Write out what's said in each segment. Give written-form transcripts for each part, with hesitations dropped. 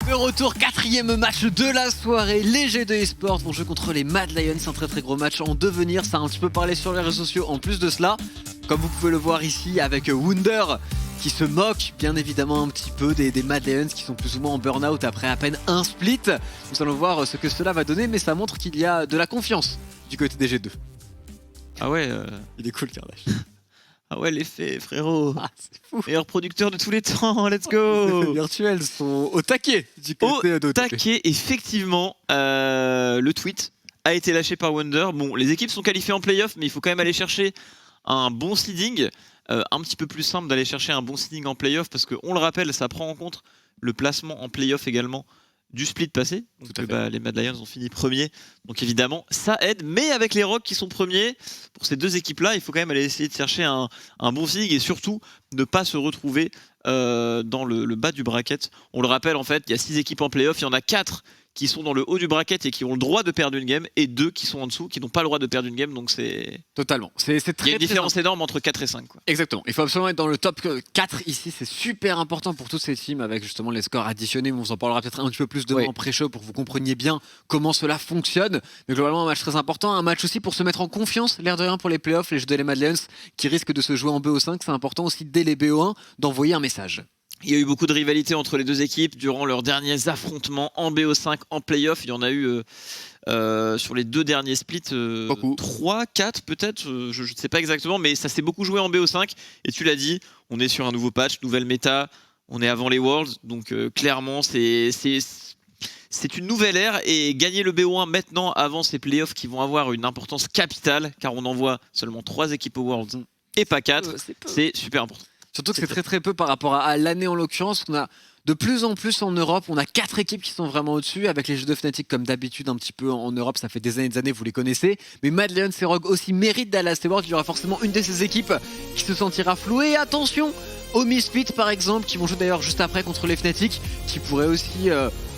Le retour, quatrième match de la soirée. Les G2 eSports vont jouer contre les Mad Lions. Un très gros match en devenir. Ça a un petit peu parlé sur les réseaux sociaux. En plus de cela, comme vous pouvez le voir ici avec Wunder qui se moque bien évidemment un petit peu des Mad Lions qui sont plus ou moins en burn-out après à peine un split. Nous allons voir ce que cela va donner, mais ça montre qu'il y a de la confiance du côté des G2. Ah ouais, il est cool Kardash. Ah ouais, l'effet, frérot. Ah, c'est fou. Meilleur producteur de tous les temps, let's Les effets go. virtuels sont au taquet du côté Au d'OTP. taquet, effectivement, le tweet a été lâché par Wunder. Bon, les équipes sont qualifiées en playoff, mais il faut quand même aller chercher un bon seeding. Un petit peu plus simple d'aller chercher un bon seeding en playoff parce qu'on le rappelle, ça prend en compte le placement en playoff également du split passé. Donc, les Mad Lions ont fini premiers, donc évidemment ça aide. Mais avec les Rocs qui sont premiers, pour ces deux équipes-là, il faut quand même aller essayer de chercher un bon seeding et surtout ne pas se retrouver dans le bas du bracket. On le rappelle, en fait, il y a 6 équipes en playoff, il y en a 4 qui sont dans le haut du bracket et qui ont le droit de perdre une game, et 2 qui sont en dessous qui n'ont pas le droit de perdre une game. Donc c'est Totalement. C'est très, il y a une différence énorme entre 4 et 5 quoi. Exactement. Il faut absolument être dans le top 4 ici. C'est super important pour toutes ces teams avec justement les scores additionnés. On vous en parlera peut-être un petit peu plus demain en pré-show pour que vous compreniez bien comment cela fonctionne. Mais globalement, un match très important. Un match aussi pour se mettre en confiance, l'air de rien, pour les playoffs. Les jeux de les Mad Lions qui risquent de se jouer en BO5. C'est important aussi dès les BO1 d'envoyer un message. Il y a eu beaucoup de rivalité entre les deux équipes durant leurs derniers affrontements en BO5, en playoff. Il y en a eu sur les 2 derniers splits, 3, 4 peut-être, je ne sais pas exactement, mais ça s'est beaucoup joué en BO5. Et tu l'as dit, on est sur un nouveau patch, nouvelle méta, on est avant les Worlds, donc clairement c'est une nouvelle ère, et gagner le BO1 maintenant avant ces playoffs qui vont avoir une importance capitale, car on envoie seulement 3 équipes aux Worlds et pas 4, c'est super important. Surtout que c'est très peu par rapport à l'année en l'occurrence. On a de plus en plus en Europe, on a 4 équipes qui sont vraiment au-dessus, avec les jeux de Fnatic comme d'habitude un petit peu en Europe, ça fait des années, vous les connaissez. Mais Mad Lions et Rogue aussi méritent d'aller à ces Worlds. Il y aura forcément une de ces équipes qui se sentira flouée. Et attention aux Misfits par exemple, qui vont jouer d'ailleurs juste après contre les Fnatic, qui pourraient aussi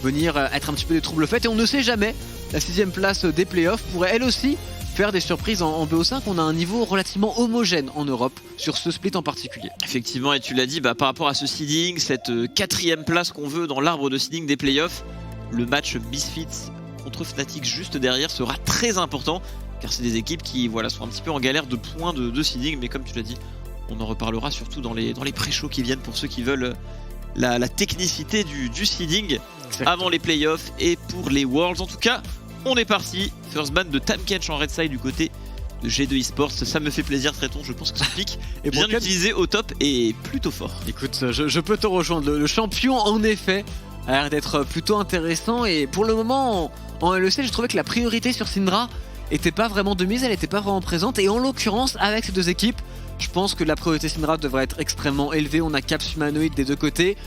venir être un petit peu des troubles faits. Et on ne sait jamais, la 6ème place des playoffs pourrait elle aussi faire des surprises en BO5. On a un niveau relativement homogène en Europe sur ce split en particulier. Effectivement, et tu l'as dit, par rapport à ce seeding, cette 4ème place qu'on veut dans l'arbre de seeding des playoffs, le match Misfits contre Fnatic juste derrière sera très important, car c'est des équipes qui sont un petit peu en galère de points de seeding, mais comme tu l'as dit, on en reparlera surtout dans les pré-shows qui viennent pour ceux qui veulent la technicité du seeding. Exactement. Avant les playoffs et pour les Worlds. En tout cas, on est parti. First ban de Tamkench en red side du côté de G2 eSports. Ça me fait plaisir, Tréton. Je pense que ce pick est bien utilisé au top et plutôt fort. Écoute, je peux te rejoindre. Le champion, en effet, a l'air d'être plutôt intéressant. Et pour le moment, en LEC, j'ai trouvé que la priorité sur Syndra était pas vraiment de mise. Elle n'était pas vraiment présente. Et en l'occurrence, avec ces deux équipes, je pense que la priorité Syndra devrait être extrêmement élevée. On a Caps humanoïde des deux côtés.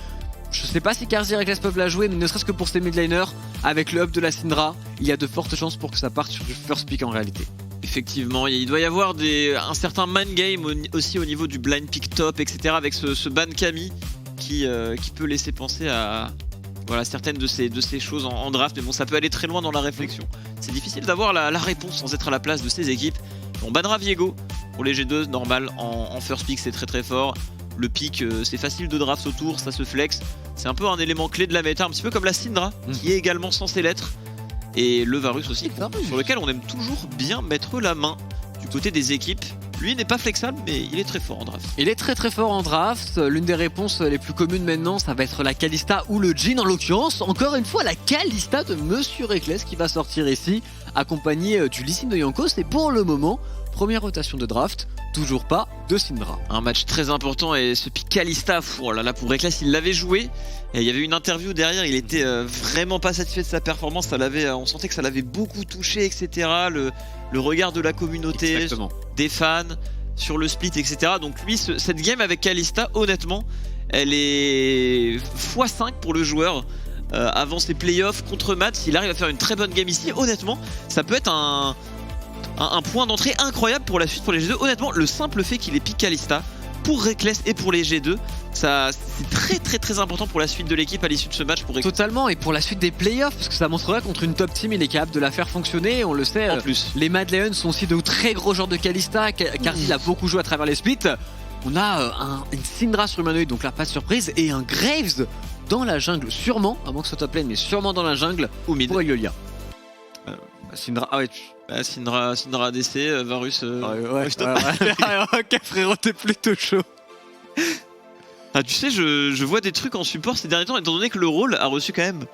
Je sais pas si Carzzy et Reckless peuvent la jouer, mais ne serait-ce que pour ces midlaners, avec le up de la Syndra, il y a de fortes chances pour que ça parte sur du first pick en réalité. Effectivement, il doit y avoir un certain man game aussi au niveau du blind pick top, etc. avec ce ban Camille qui peut laisser penser à certaines de ces choses en draft. Mais bon, ça peut aller très loin dans la réflexion. C'est difficile d'avoir la réponse sans être à la place de ces équipes. On bannera Viego pour les G2, normal, en first pick c'est très fort. Le pick, c'est facile de draft autour, ça se flex. C'est un peu un élément clé de la méta, un petit peu comme la Syndra, qui est également censée l'être. Et le Varus aussi, sur lequel on aime toujours bien mettre la main du côté des équipes. Lui n'est pas flexable, mais il est très fort en draft. Il est très fort en draft. L'une des réponses les plus communes maintenant, ça va être la Kalista ou le Jhin en l'occurrence. Encore une fois, la Kalista de Monsieur Reckless qui va sortir ici, accompagné du Lee Sin de Jankos. Et pour le moment, première rotation de draft, toujours pas de Syndra. Un match très important, et ce pick Kalista, pour Reckless, il l'avait joué. Et il y avait une interview derrière, il était vraiment pas satisfait de sa performance. On sentait que ça l'avait beaucoup touché, etc. Le regard de la communauté, des fans, sur le split, etc. Donc lui, cette game avec Kalista, honnêtement, elle est x5 pour le joueur. Avant ses playoffs contre Matt, s'il arrive à faire une très bonne game ici, honnêtement, ça peut être un point d'entrée incroyable pour la suite pour les G2. Honnêtement, le simple fait qu'il ait pick Kalista pour Reckless et pour les G2, ça c'est très important pour la suite de l'équipe à l'issue de ce match pour Reckless. Totalement, et pour la suite des playoffs, parce que ça montrera contre une top team il est capable de la faire fonctionner. On le sait, en plus, les Mad Lions sont aussi de très gros joueurs de Kalista. Carzzy a beaucoup joué à travers les splits. On a une Syndra sur humanoïde, donc là pas de surprise, et un Graves dans la jungle, sûrement, avant que ce soit top lane, mais sûrement dans la jungle Ou mid. pour Elolia. Syndra, ah ouais, Syndra ADC, Varus. ouais, ok frérot, t'es plutôt chaud. Ah, tu sais, je vois des trucs en support ces derniers temps, étant donné que le rôle a reçu quand même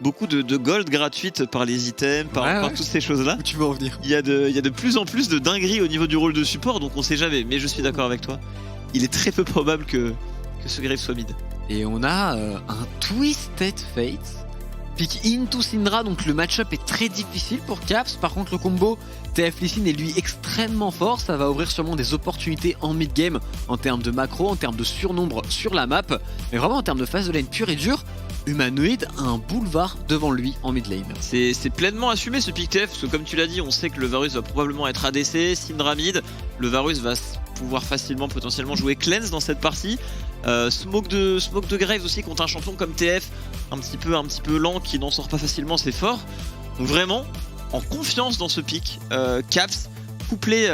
beaucoup de gold gratuite par les items, par toutes ces choses-là. Où tu veux en venir? Il y a de plus en plus de dingueries au niveau du rôle de support, donc on sait jamais. Mais je suis d'accord avec toi. Il est très peu probable que ce Grave soit mid. Et on a un Twisted Fate. Pick into Syndra, donc le match-up est très difficile pour Caps. Par contre, le combo TF Lee Sin est lui extrêmement fort. Ça va ouvrir sûrement des opportunités en mid-game en termes de macro, en termes de surnombre sur la map. Mais vraiment en termes de phase de lane pure et dure, Humanoid a un boulevard devant lui en mid lane. C'est pleinement assumé ce pick TF, parce que comme tu l'as dit, on sait que le Varus va probablement être ADC, Syndra mid. Le Varus va pouvoir facilement, potentiellement jouer Cleanse dans cette partie. Smoke de Graves aussi contre un champion comme TF, un petit peu lent, qui n'en sort pas facilement, c'est fort. Donc vraiment, en confiance dans ce pick, Caps, couplé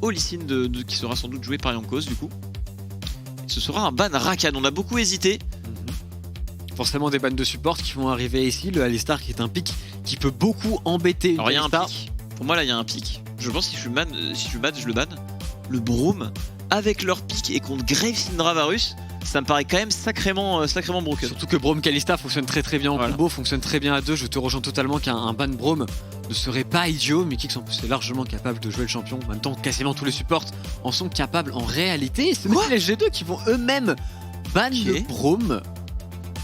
au Lee Sin qui sera sans doute joué par Jankos du coup. Et ce sera un ban Rakan, on a beaucoup hésité. Forcément des bans de support qui vont arriver ici. Le Alistar qui est un pick qui peut beaucoup embêter une Alors il y a un Alistar. pick, pour moi là il y a un pick. Je pense que si je suis ban, je le ban. Le Broom avec leur pick et contre Grave Syndra Varus, ça me paraît quand même sacrément broken. Surtout que Braum Kalista fonctionne très bien en combo, fonctionne très bien à deux. Je te rejoins totalement qu'un ban Braum ne serait pas idiot. Mais Kix en plus est largement capable de jouer le champion. En même temps, quasiment tous les supports en sont capables en réalité. Et c'est même les G2 qui vont eux-mêmes ban le Braum.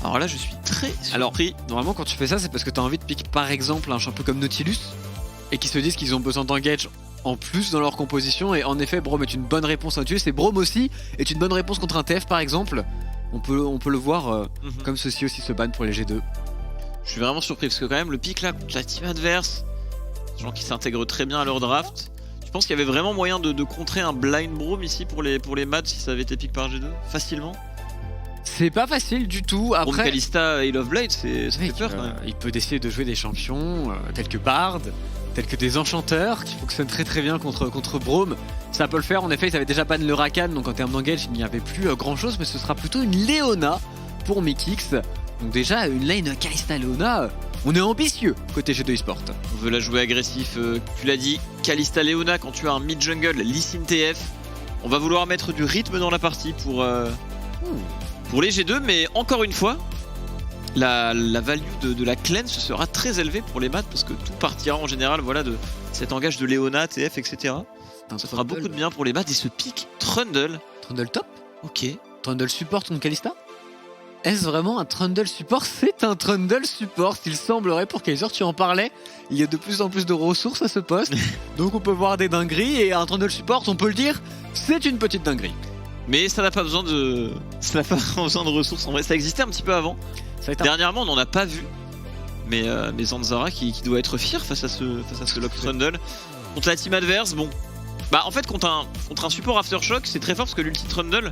Alors là je suis très surpris. Alors normalement quand tu fais ça c'est parce que tu as envie de pick par exemple un champion comme Nautilus et qui se disent qu'ils ont besoin d'engage en plus dans leur composition. Et en effet Braum est une bonne réponse à Nautilus et Braum aussi est une bonne réponse contre un TF par exemple. On peut le voir comme ceci aussi se ban pour les G2. Je suis vraiment surpris parce que quand même le pick là contre la team adverse, des gens qui s'intègrent très bien à leur draft. Je pense qu'il y avait vraiment moyen de contrer un blind Braum ici pour les mads si ça avait été pick par G2 facilement. C'est pas facile du tout. Après, Braum Kalista et Love Blade, ça fait peur quand même. Il peut décider de jouer des champions tels que Bard, tels que des enchanteurs qui fonctionnent très bien contre Braum. Ça peut le faire. En effet, ils avaient déjà ban le Rakan, donc en termes d'engage, il n'y avait plus grand chose, mais ce sera plutôt une Leona pour Mikix. Donc déjà une lane Kalista Leona. On est ambitieux côté G2 eSport. On veut la jouer agressif. Tu l'as dit, Kalista Leona quand tu as un mid jungle, Lee Sin TF. On va vouloir mettre du rythme dans la partie pour les G2, mais encore une fois, la value de la cleanse sera très élevée pour les maths parce que tout partira en général de cet engage de Leona, TF, etc. Ça fera beaucoup de bien pour les maths et ce pick Trundle. Trundle top. Ok. Trundle support contre Kalista. Est-ce vraiment un Trundle support? C'est un Trundle support, il semblerait pour Kaiser, tu en parlais. Il y a de plus en plus de ressources à ce poste, donc on peut voir des dingueries et un Trundle support, on peut le dire, c'est une petite dinguerie. Mais ça n'a pas besoin de ressources. En vrai, ça existait un petit peu avant. Dernièrement, on n'en a pas vu. Mais Zanzara qui doit être fier face à ce Lock Trundle. Contre la team adverse, bon. Bah en fait contre un support Aftershock, c'est très fort parce que l'ulti Trundle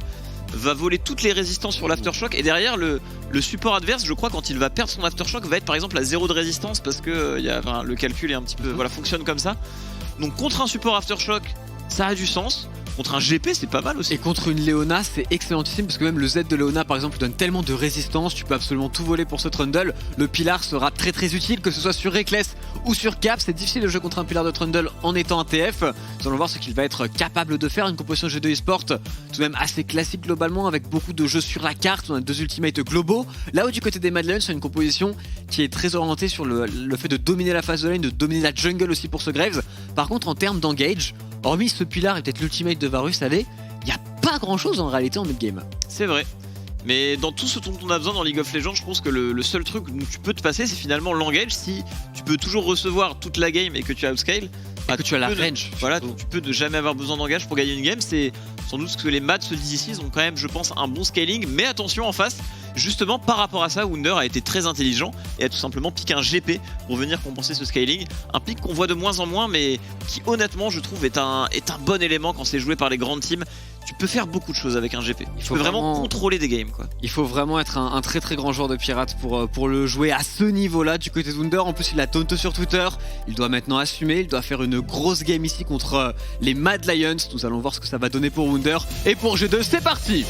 va voler toutes les résistances sur l'Aftershock. Et derrière le support adverse, je crois, quand il va perdre son Aftershock, va être par exemple à 0 de résistance parce que le calcul est un petit peu fonctionne comme ça. Donc contre un support Aftershock, ça a du sens. Contre un GP, c'est pas mal aussi. Et contre une Leona, c'est excellentissime parce que même le Z de Leona, par exemple, donne tellement de résistance. Tu peux absolument tout voler pour ce Trundle. Le Pilar sera très utile, que ce soit sur Reckless ou sur Cap. C'est difficile de jouer contre un Pilar de Trundle en étant un TF. Nous allons voir ce qu'il va être capable de faire. Une composition G2 eSport tout de même assez classique globalement, avec beaucoup de jeux sur la carte. On a 2 ultimates globaux. Là où du côté des Mad Lions, c'est une composition qui est très orientée sur le fait de dominer la phase de lane, de dominer la jungle aussi pour ce Graves. Par contre, en termes d'engage, hormis ce Pilar et peut-être l'ultimate de Varus, allez, il n'y a pas grand chose en réalité en mid-game. C'est vrai. Mais dans tout ce dont on a besoin dans League of Legends, je pense que le seul truc où tu peux te passer, c'est finalement l'engage. Si tu peux toujours recevoir toute la game et que tu as outscale, que tu as la range. Voilà, tu peux ne jamais avoir besoin d'engage pour gagner une game. C'est sans doute ce que les maths se disent ici. Ils ont quand même, je pense, un bon scaling. Mais attention en face, justement par rapport à ça, Wunder a été très intelligent et a tout simplement piqué un GP pour venir compenser ce scaling. Un pick qu'on voit de moins en moins, mais qui honnêtement, je trouve, est un bon élément quand c'est joué par les grandes teams. Tu peux faire beaucoup de choses avec un GP. Tu peux vraiment contrôler des games, quoi. Il faut vraiment être un très grand joueur de pirate pour le jouer à ce niveau-là du côté de Wunder. En plus, il a taunté sur Twitter. Il doit maintenant assumer. Il doit faire une grosse game ici contre les Mad Lions. Nous allons voir ce que ça va donner pour Wunder. Et pour G2, c'est parti!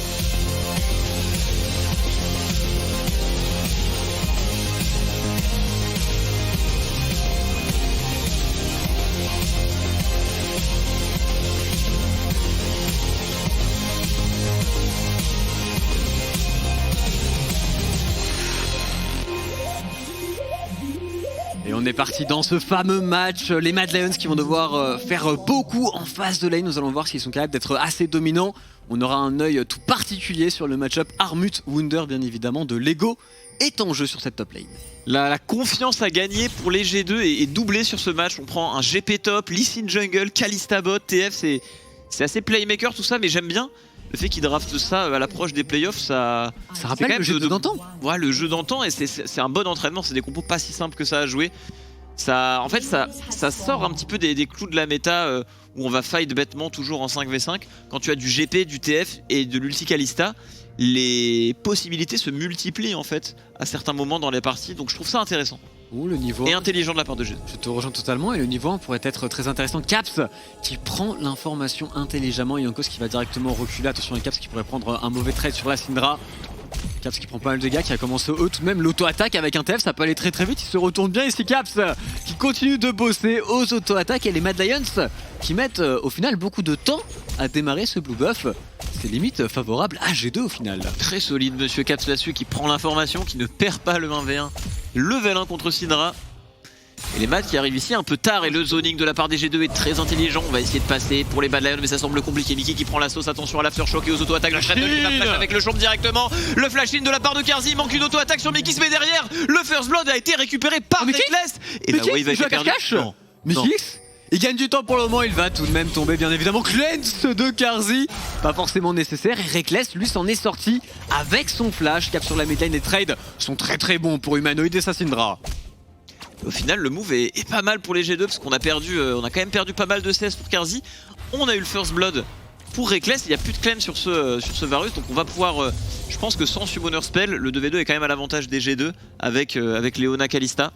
on est parti dans ce fameux match. Les Mad Lions qui vont devoir faire beaucoup en face de lane. Nous allons voir s'ils sont capables d'être assez dominants. On aura un œil tout particulier sur le match-up Armut-Wunder, bien évidemment, de Lego est en jeu sur cette top lane. La confiance à gagner pour les G2 est doublée sur ce match. On prend un GP top, Lee Sin jungle, Kalista bot, TF, c'est assez playmaker tout ça, mais j'aime bien le fait qu'ils draftent ça à l'approche des playoffs. Ça rappelle le jeu d'antan. Ouais, le jeu d'antan, et c'est un bon entraînement. C'est des compos pas si simples que ça à jouer. En fait, ça sort un petit peu des clous de la méta où on va fight bêtement toujours en 5v5. Quand tu as du GP, du TF et de l'ulti Kalista, les possibilités se multiplient en fait à certains moments dans les parties. Donc je trouve ça intéressant. Le niveau et intelligent de la part de G2. Je te rejoins totalement, et le niveau 1 pourrait être très intéressant. Caps qui prend l'information intelligemment, Jankos qui va directement reculer. Attention, les Caps qui pourrait prendre un mauvais trade sur la Syndra. Caps qui prend pas mal de dégâts, qui a commencé eux tout de même l'auto-attaque avec un TF, ça peut aller très vite. Il se retourne bien ici, Caps qui continue de bosser aux auto-attaques, et les Mad Lions qui mettent au final beaucoup de temps à démarrer ce blue buff. C'est limite favorable à G2 au final. Très solide monsieur Caps là-dessus, qui prend l'information, qui ne perd pas le 1v1. Level 1 contre Syndra. Et les Mad qui arrivent ici un peu tard, et le zoning de la part des G2 est très intelligent. On va essayer de passer pour les Mad Lions, mais ça semble compliqué. Mickey qui prend la sauce, attention à l'aftershock et aux auto-attaques. La Shrapnel qui va flash avec le champ directement. Le flash-in de la part de Carzzy, il manque une auto-attaque sur Mickey, mais derrière, le first blood a été récupéré par Reckless. Et la wave a été perdue. Mikix, il gagne du temps pour le moment, il va tout de même tomber bien évidemment. Cleanse de Carzzy, pas forcément nécessaire, et Reckless lui s'en est sorti avec son flash. Cap sur la midlane, les trades sont très bons pour Humanoid et sa Syndra. Au final, le move est pas mal pour les G2 parce qu'on a quand même perdu pas mal de CS pour Carzzy. On a eu le first blood pour Reckless, il n'y a plus de claim sur ce Varus, donc on va pouvoir, je pense que sans Summoner Spell, le 2v2 est quand même à l'avantage des G2 avec Leona Kalista.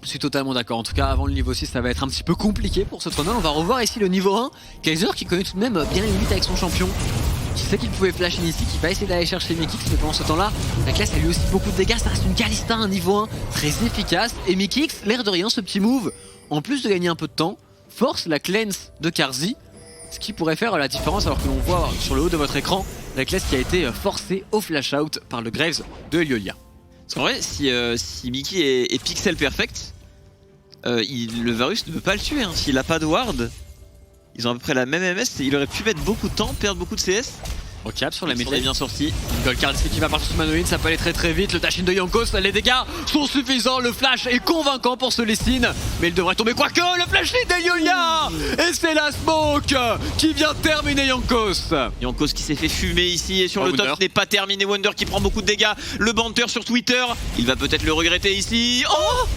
Je suis totalement d'accord. En tout cas, avant le niveau 6, ça va être un petit peu compliqué pour ce tournoi. On va revoir ici le niveau 1. Kaiser qui connaît tout de même bien les limites avec son champion. Qui sait qu'il pouvait flash in ici, qui va essayer d'aller chercher Mikix, mais pendant ce temps-là, la classe a lui aussi beaucoup de dégâts. Ça reste une Kalista, un niveau 1 très efficace. Et Mikix, l'air de rien, ce petit move, en plus de gagner un peu de temps, force la cleanse de Carzzy, ce qui pourrait faire la différence, alors que l'on voit sur le haut de votre écran la classe qui a été forcée au flash out par le Graves de Eliolia. Parce qu'en vrai, si Mickey est pixel perfect, le Varus ne peut pas le tuer. S'il a pas de ward, ils ont à peu près la même MS, il aurait pu mettre beaucoup de temps, perdre beaucoup de CS. Au cap sur la mid midlane, bien sorti. Goldcard qui va partir sur Humanoid, ça peut aller très vite. Le dash-in de Jankos, les dégâts sont suffisants. Le flash est convaincant pour ce Lee Sin, mais il devrait tomber, quoique le flash-in d'Eliolia. Et c'est la smoke qui vient terminer Jankos. Jankos qui s'est fait fumer ici, et sur le top n'est pas terminé. Wunder qui prend beaucoup de dégâts. Le banter sur Twitter, il va peut-être le regretter ici. Oh,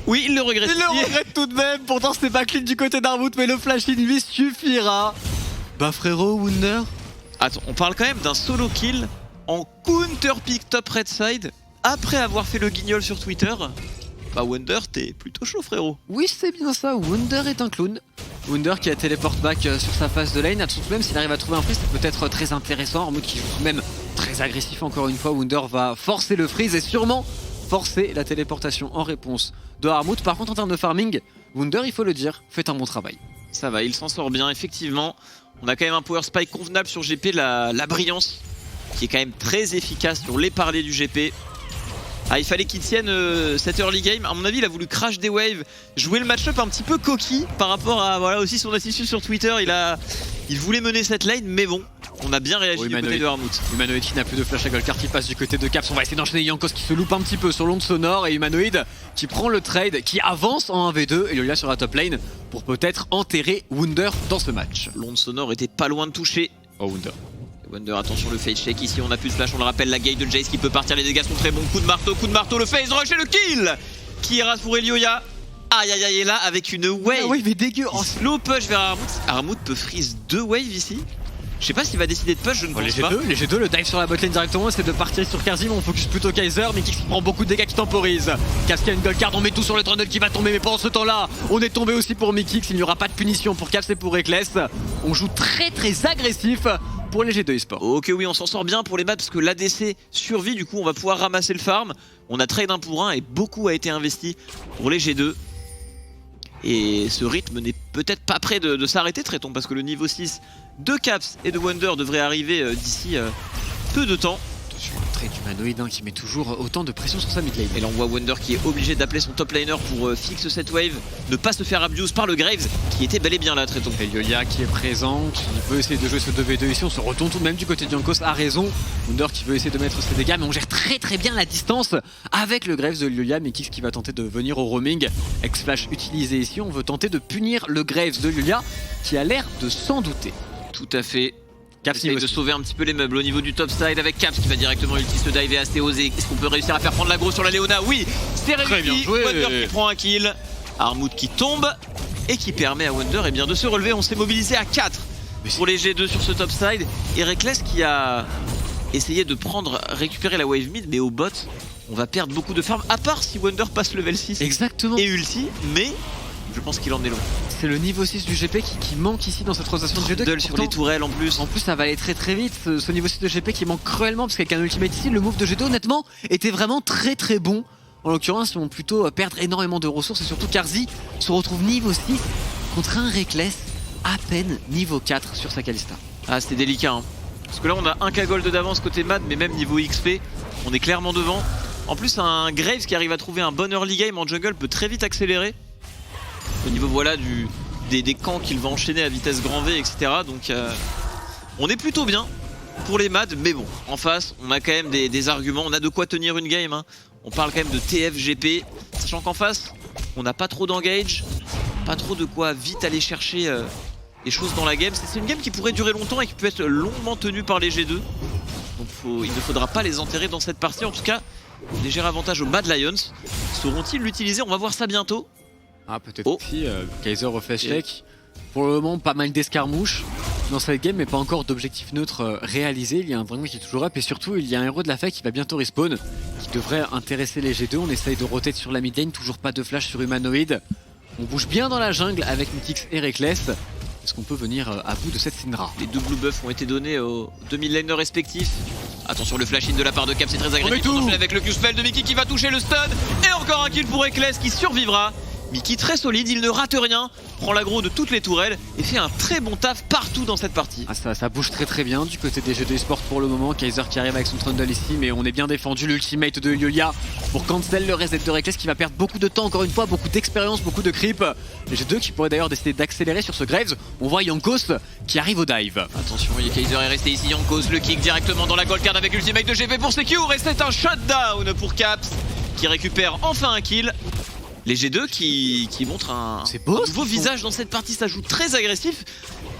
oui, il le regrette. Il le regrette tout de même. Pourtant, c'était pas clean du côté d'Armut, mais le flash-in lui suffira. Bah frérot, Wunder. Attends, on parle quand même d'un solo kill en counter pick top red side après avoir fait le guignol sur Twitter. Bah Wunder, t'es plutôt chaud frérot. Oui, c'est bien ça, Wunder est un clown. Wunder qui a téléport back sur sa phase de lane. Tout de même, s'il arrive à trouver un freeze, ça peut être très intéressant. Armut qui joue tout de même très agressif encore une fois. Wunder va forcer le freeze et sûrement forcer la téléportation en réponse de Armut. Par contre, en termes de farming, Wunder, il faut le dire, fait un bon travail. Ça va, il s'en sort bien, effectivement. On a quand même un power spike convenable sur GP, la brillance, qui est quand même très efficace sur les parlers du GP. Ah, il fallait qu'il tienne cette early game. À mon avis, il a voulu crash des waves, jouer le match-up un petit peu coquille par rapport à voilà, aussi son attitude sur Twitter. Il voulait mener cette lane, mais bon, on a bien réagi du côté de Armut. Humanoid qui n'a plus de flash à Goldcard qui passe du côté de Caps. On va essayer d'enchaîner Jankos qui se loupe un petit peu sur l'onde sonore, et Humanoid qui prend le trade, qui avance en 1v2 et Eliolia sur la top lane pour peut-être enterrer Wunder dans ce match. L'onde sonore était pas loin de toucher. Oh Wunder. Wunder, attention le fade shake ici, on a plus de flash, on le rappelle, la gate de Jace qui peut partir, les dégâts sont très bons. Coup de marteau, le phase rush et le kill qui ira pour Eliolia. Aïe aïe aïe, et là avec une wave. Ah oui, mais dégueu. En slow push vers Armut. Armut peut freeze 2 waves ici. Je sais pas s'il va décider de push, je ne pense pas. Les G2, le dive sur la botlane directement, c'est de partir sur Carzzy, mais on focus plutôt Kaiser, mais qui prend beaucoup de dégâts, qui temporise. Casca une gold card, on met tout sur le tunnel qui va tomber, mais pendant ce temps-là, on est tombé aussi pour Mikix. Il n'y aura pas de punition pour Caps et pour Reckless. On joue très agressif pour les G2 eSport. Ok, oui, on s'en sort bien pour les maps parce que l'ADC survit, du coup on va pouvoir ramasser le farm. On a trade 1 pour 1 et beaucoup a été investi pour les G2. Et ce rythme n'est peut-être pas prêt de s'arrêter, traitons, parce que le niveau 6 de Caps et de Wunder devrait arriver d'ici peu de temps. l'entrée d'Humanoid qui met toujours autant de pression sur sa mid lane. Et là on voit Wonder qui est obligé d'appeler son top laner pour fixer cette wave, ne pas se faire abuse par le Graves qui était bel et bien là très tôt. Et Lyolia qui est présent, qui veut essayer de jouer ce 2v2 ici, on se retourne tout de même du côté de Jankos, a raison. Wonder qui veut essayer de mettre ses dégâts, mais on gère très bien la distance avec le Graves de Lyolia. Mikix qui va tenter de venir au roaming, X-Flash utilisé ici, on veut tenter de punir le Graves de Lyolia qui a l'air de s'en douter. Tout à fait. Caps essaye de sauver un petit peu les meubles au niveau du top side avec Caps qui va directement ulti se diver assez osé. Est-ce qu'on peut réussir à faire prendre l'aggro sur la Léona? Oui, c'est réussi. Wonder qui prend un kill, Armut qui tombe et qui permet à Wonder de se relever. On s'est mobilisé à 4 pour les G2 sur ce top side. Et Reckless qui a essayé de récupérer la wave mid, mais au bot on va perdre beaucoup de farm, à part si Wonder passe level 6 exactement et ulti, mais je pense qu'il en est loin. C'est le niveau 6 du GP qui manque ici dans cette rotation de G2. Duel sur les tourelles en plus. En plus ça va aller très vite, ce niveau 6 de GP qui manque cruellement parce qu'avec un ultimate ici, le move de G2 honnêtement était vraiment très bon. En l'occurrence ils vont plutôt perdre énormément de ressources et surtout Carzzy se retrouve niveau 6 contre un Reckless à peine niveau 4 sur sa Kalista. Ah c'était délicat hein. Parce que là on a un K-Gold d'avance côté Mad, mais même niveau XP on est clairement devant. En plus un Graves qui arrive à trouver un bon early game en jungle peut très vite accélérer. Au niveau voilà des camps qu'il va enchaîner à vitesse grand V, etc. Donc on est plutôt bien pour les Mad, mais bon, en face on a quand même des arguments, on a de quoi tenir une game hein. On parle quand même de TFGP, sachant qu'en face on n'a pas trop d'engage, pas trop de quoi vite aller chercher les choses dans la game. C'est une game qui pourrait durer longtemps et qui peut être longuement tenue par les G2. Donc il ne faudra pas les enterrer dans cette partie. En tout cas, léger avantage aux Mad Lions. Sauront-ils l'utiliser? On va voir ça bientôt. Ah peut-être aussi, Kaiser refait check. Pour le moment pas mal d'escarmouches dans cette game mais pas encore d'objectif neutre réalisé. Il y a un Dragon qui est toujours up et surtout il y a un héros de la faille qui va bientôt respawn, qui devrait intéresser les G2. On essaye de roter sur la mid lane, toujours pas de flash sur Humanoid. On bouge bien dans la jungle avec Mythix et Reckless. Est-ce qu'on peut venir à bout de cette Syndra? Les deux blue buffs ont été donnés aux 2000 laners respectifs. Attention le flash in de la part de Cap, c'est très agressif. On enchaîne avec le Q-spell de Mickey qui va toucher le stun. Et encore un kill pour Reckless qui survivra. Mickey très solide, il ne rate rien, prend l'aggro de toutes les tourelles et fait un très bon taf partout dans cette partie. Ah, ça bouge très bien du côté des G2 Esports pour le moment. Kaiser qui arrive avec son trundle ici, mais on est bien défendu. L'ultimate de Lyolia pour cancel le reset de Reckless qui va perdre beaucoup de temps, encore une fois, beaucoup d'expérience, beaucoup de creep. Les G2 qui pourraient d'ailleurs décider d'accélérer sur ce Graves. On voit Jankos qui arrive au dive. Attention, Kaiser est resté ici, Jankos le kick directement dans la gold card avec l'ultimate de GP pour Secure et c'est un shutdown pour Caps qui récupère enfin un kill. Les G2 qui montrent un nouveau visage dans cette partie, ça joue très agressif.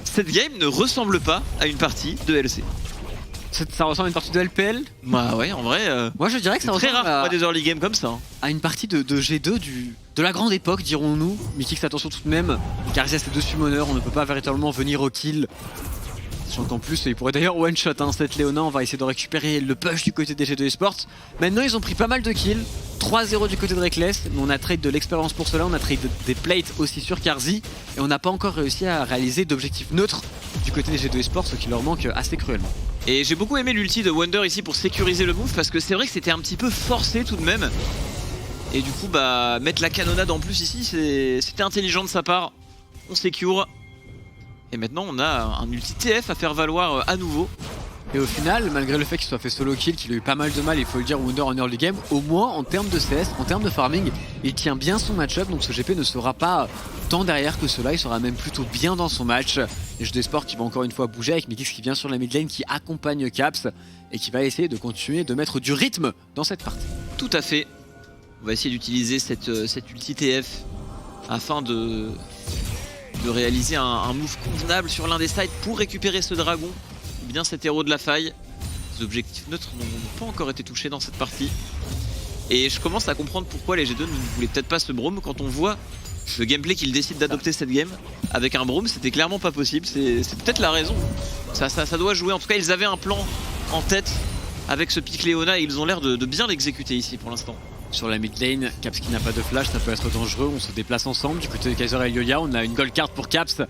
Cette game ne ressemble pas à une partie de LC. Ça ressemble à une partie de LPL? Bah ouais, en vrai. Moi je dirais que ça ressemble très rare à des early games comme ça. À une partie de G2 de la grande époque, dirons-nous. Mythix, attention tout de même. Carzzy a ses deux summoners, on ne peut pas véritablement venir au kill. Sachant qu'en plus, il pourrait d'ailleurs one shot cette Léona. On va essayer de récupérer le push du côté des G2 Esports. Maintenant, ils ont pris pas mal de kills. 3-0 du côté de Reckless, mais on a trade de l'expérience pour cela. On a trade des plates aussi sur Carzzy. Et on n'a pas encore réussi à réaliser d'objectifs neutres du côté des G2 Esports, ce qui leur manque assez cruellement. Et j'ai beaucoup aimé l'ulti de Wonder ici pour sécuriser le move, parce que c'est vrai que c'était un petit peu forcé tout de même. Et du coup, bah mettre la canonnade en plus ici, c'était intelligent de sa part. On secure. Et maintenant on a un ulti TF à faire valoir à nouveau. Et au final, malgré le fait qu'il soit fait solo kill, qu'il a eu pas mal de mal, il faut le dire, Wonder en early game, au moins en termes de CS, en termes de farming, il tient bien son match-up, donc ce GP ne sera pas tant derrière que cela, il sera même plutôt bien dans son match. Et G2 Esports qui va encore une fois bouger avec Mythix qui vient sur la mid lane, qui accompagne Caps et qui va essayer de continuer de mettre du rythme dans cette partie. Tout à fait. On va essayer d'utiliser cette ulti TF afin de réaliser un move convenable sur l'un des sides pour récupérer ce dragon, ou bien cet héros de la faille. Les objectifs neutres n'ont pas encore été touchés dans cette partie. Et je commence à comprendre pourquoi les G2 ne voulaient peut-être pas ce Braum quand on voit le gameplay qu'ils décident d'adopter cette game. Avec un Braum, c'était clairement pas possible, c'est peut-être la raison. Ça doit jouer, en tout cas ils avaient un plan en tête avec ce pic Léona et ils ont l'air de bien l'exécuter ici pour l'instant. Sur la mid lane, Caps qui n'a pas de flash, ça peut être dangereux, on se déplace ensemble. Du côté de Kaiser et Lyolia, on a une gold card pour Caps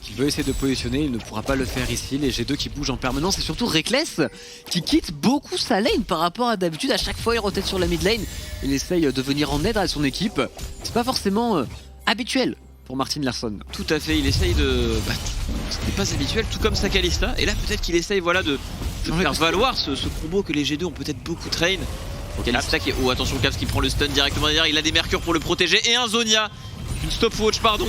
qui veut essayer de positionner, il ne pourra pas le faire ici. Les G2 qui bougent en permanence et surtout Reckless qui quitte beaucoup sa lane par rapport à d'habitude. À chaque fois il rotate sur la mid lane, il essaye de venir en aide à son équipe. C'est pas forcément habituel pour Martin Larsson. Tout à fait, il essaye de... ce n'est pas habituel, tout comme sa Kalista. Et là peut-être qu'il essaye voilà, de faire valoir ce combo que les G2 ont peut-être beaucoup train. Kalista qui est... Oh attention, Caps qui prend le stun directement derrière, il a des mercures pour le protéger et un Zonia, une stopwatch pardon.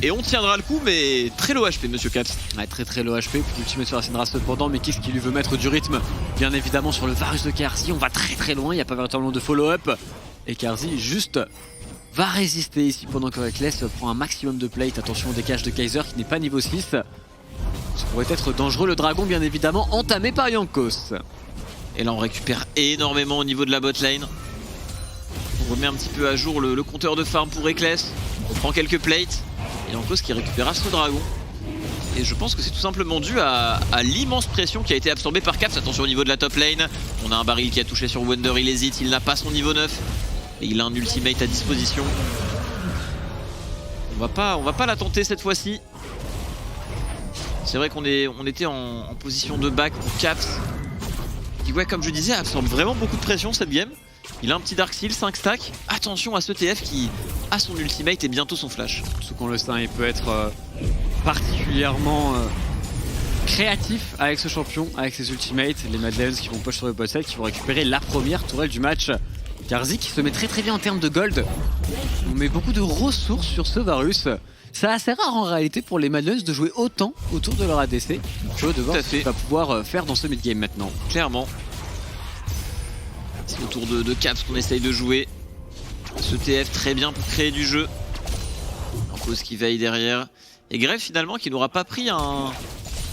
Et on tiendra le coup, mais très low HP, monsieur Caps. Ouais, très low HP, puis l'ultimate sur la Syndra cependant, mais Kix qui lui veut mettre du rythme, bien évidemment sur le Varus de KRZ. On va très loin, il n'y a pas véritablement de follow-up. Et KRZ juste va résister ici pendant que Reckless prend un maximum de plate. Attention au décage de Kaiser qui n'est pas niveau 6. Ça pourrait être dangereux, le dragon bien évidemment entamé par Jankos. Et là on récupère énormément au niveau de la bot lane. On remet un petit peu à jour le compteur de farm pour Reckless. On prend quelques plates. Et Jankos qui récupérera ce dragon. Et je pense que c'est tout simplement dû à l'immense pression qui a été absorbée par Caps. Attention au niveau de la top lane. On a un baril qui a touché sur Wonder, il hésite, il n'a pas son niveau 9. Et il a un ultimate à disposition. On va pas la tenter cette fois-ci. C'est vrai qu'on était en position de back pour Caps. Qui, ouais, comme je disais, absorbe vraiment beaucoup de pression cette game. Il a un petit Dark Seal, 5 stacks. Attention à ce TF qui a son ultimate et bientôt son flash. Surtout qu'on le sait, il peut être particulièrement créatif avec ce champion, avec ses ultimates. Les Mad Lions qui vont push sur le bot side, qui vont récupérer la première tourelle du match. KRZ qui se met très bien en termes de gold. On met beaucoup de ressources sur ce Varus. C'est assez rare en réalité pour les Mad Lions de jouer autant autour de leur ADC. Je veux de voir ce qu'il va pouvoir faire dans ce mid-game maintenant. Clairement. C'est autour de Caps qu'on essaye de jouer. Ce TF très bien pour créer du jeu. En cause qui veille derrière. Et Grave finalement qui n'aura pas pris un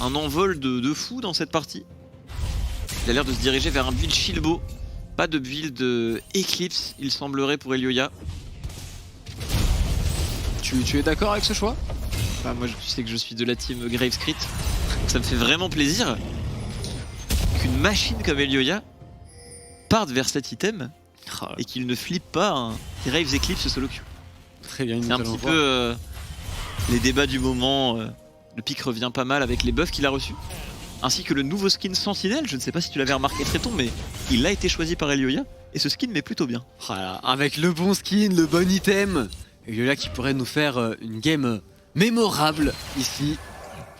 envol de fou dans cette partie. Il a l'air de se diriger vers un build Shilbo. Pas de build Eclipse il semblerait pour Elioya. Tu es d'accord avec ce choix? Bah, moi tu sais que je suis de la team Gravescrit. Ça me fait vraiment plaisir qu'une machine comme Elioya parte vers cet item et qu'il ne flippe pas un Graves Eclipse solo queue. Très bien, c'est un petit peu les débats du moment. Le pic revient pas mal avec les buffs qu'il a reçus. Ainsi que le nouveau skin Sentinelle, je ne sais pas si tu l'avais remarqué Tréton, mais il a été choisi par Elioya et ce skin met plutôt bien. Voilà, avec le bon skin, le bon item, Elioya qui pourrait nous faire une game mémorable ici.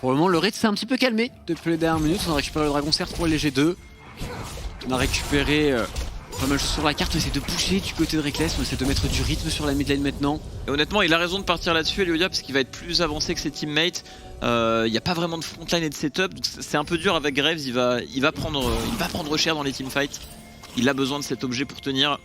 Pour le moment, le raid s'est un petit peu calmé depuis les dernières minutes. On a récupéré le dragon certes pour les G2. On a récupéré pas mal de choses sur la carte, on essaie de pusher du côté de Reckless, on essaie de mettre du rythme sur la mid lane maintenant. Et honnêtement, il a raison de partir là-dessus, Elioya, parce qu'il va être plus avancé que ses teammates. Il n'y a pas vraiment de frontline et de setup, donc c'est un peu dur avec Graves. Il va prendre cher dans les teamfights. Il a besoin de cet objet pour tenir.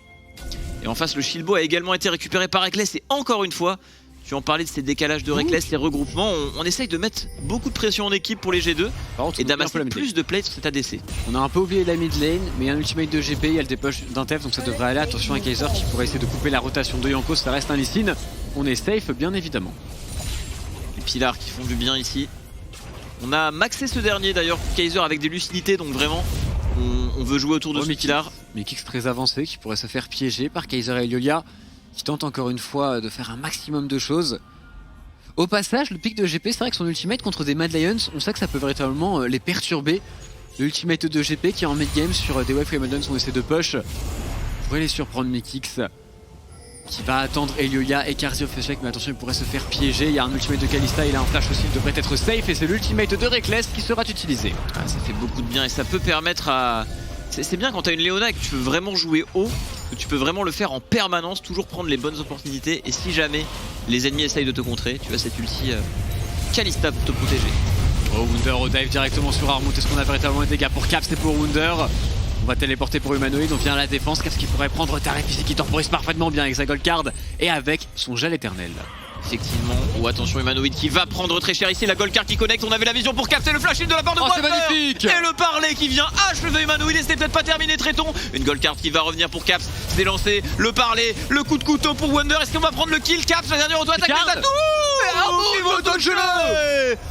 Et en face, le Shilbo a également été récupéré par Reckless. Et encore une fois, tu en parlais de ces décalages de Reckless, ces regroupements. On essaye de mettre beaucoup de pression en équipe pour les G2 et d'amasser plus de plates sur cet ADC. On a un peu oublié la mid lane, mais il y a un ultimate de GP, il y a le dépush d'un TF, donc ça devrait aller. Attention à Kaiser qui pourrait essayer de couper la rotation de Jankos, ça reste un Lee Sin. On est safe, bien évidemment. Les Pilars qui font du bien ici. On a maxé ce dernier d'ailleurs pour Kaiser avec des lucidités, donc vraiment on veut jouer autour de ce Pilar. Mais Kix très avancé qui pourrait se faire piéger par Kaiser et Elioya, qui tente encore une fois de faire un maximum de choses. Au passage, le pic de GP, c'est vrai que son ultimate contre des Mad Lions, on sait que ça peut véritablement les perturber. L'ultimate de GP qui est en mid-game sur des waves et Mad Lions, on essaie de push. Pourrait les surprendre, mais Kix qui va attendre Elioya et KRZ au fléchec, mais attention, il pourrait se faire piéger. Il y a un ultimate de Kalista, il a un flash aussi, il devrait être safe, et c'est l'ultimate de Reckless qui sera utilisé. Ah, ça fait beaucoup de bien et ça peut permettre à... C'est bien quand tu as une Leona et que tu peux vraiment jouer haut, que tu peux vraiment le faire en permanence, toujours prendre les bonnes opportunités, et si jamais les ennemis essayent de te contrer, tu as cette ulti Kalista pour te protéger. Oh, Wunder au dive directement sur Armut, est-ce qu'on a véritablement des dégâts pour Caps et pour Wunder? On va téléporter pour Humanoid, on vient à la défense, Caps qui pourrait prendre taré physique qui temporise parfaitement bien avec sa gold card et avec son gel éternel. Effectivement, oh attention Humanoid qui va prendre très cher ici, la gold card qui connecte, on avait la vision pour capter le flash in de la part de c'est magnifique. Et le parler qui vient achever Humanoid et c'était peut-être pas terminé Tréton. Une gold card qui va revenir pour Caps, c'est lancé, le parler, le coup de couteau pour Wonder, est-ce qu'on va prendre le kill Caps, la dernière auto-attaque les atouts.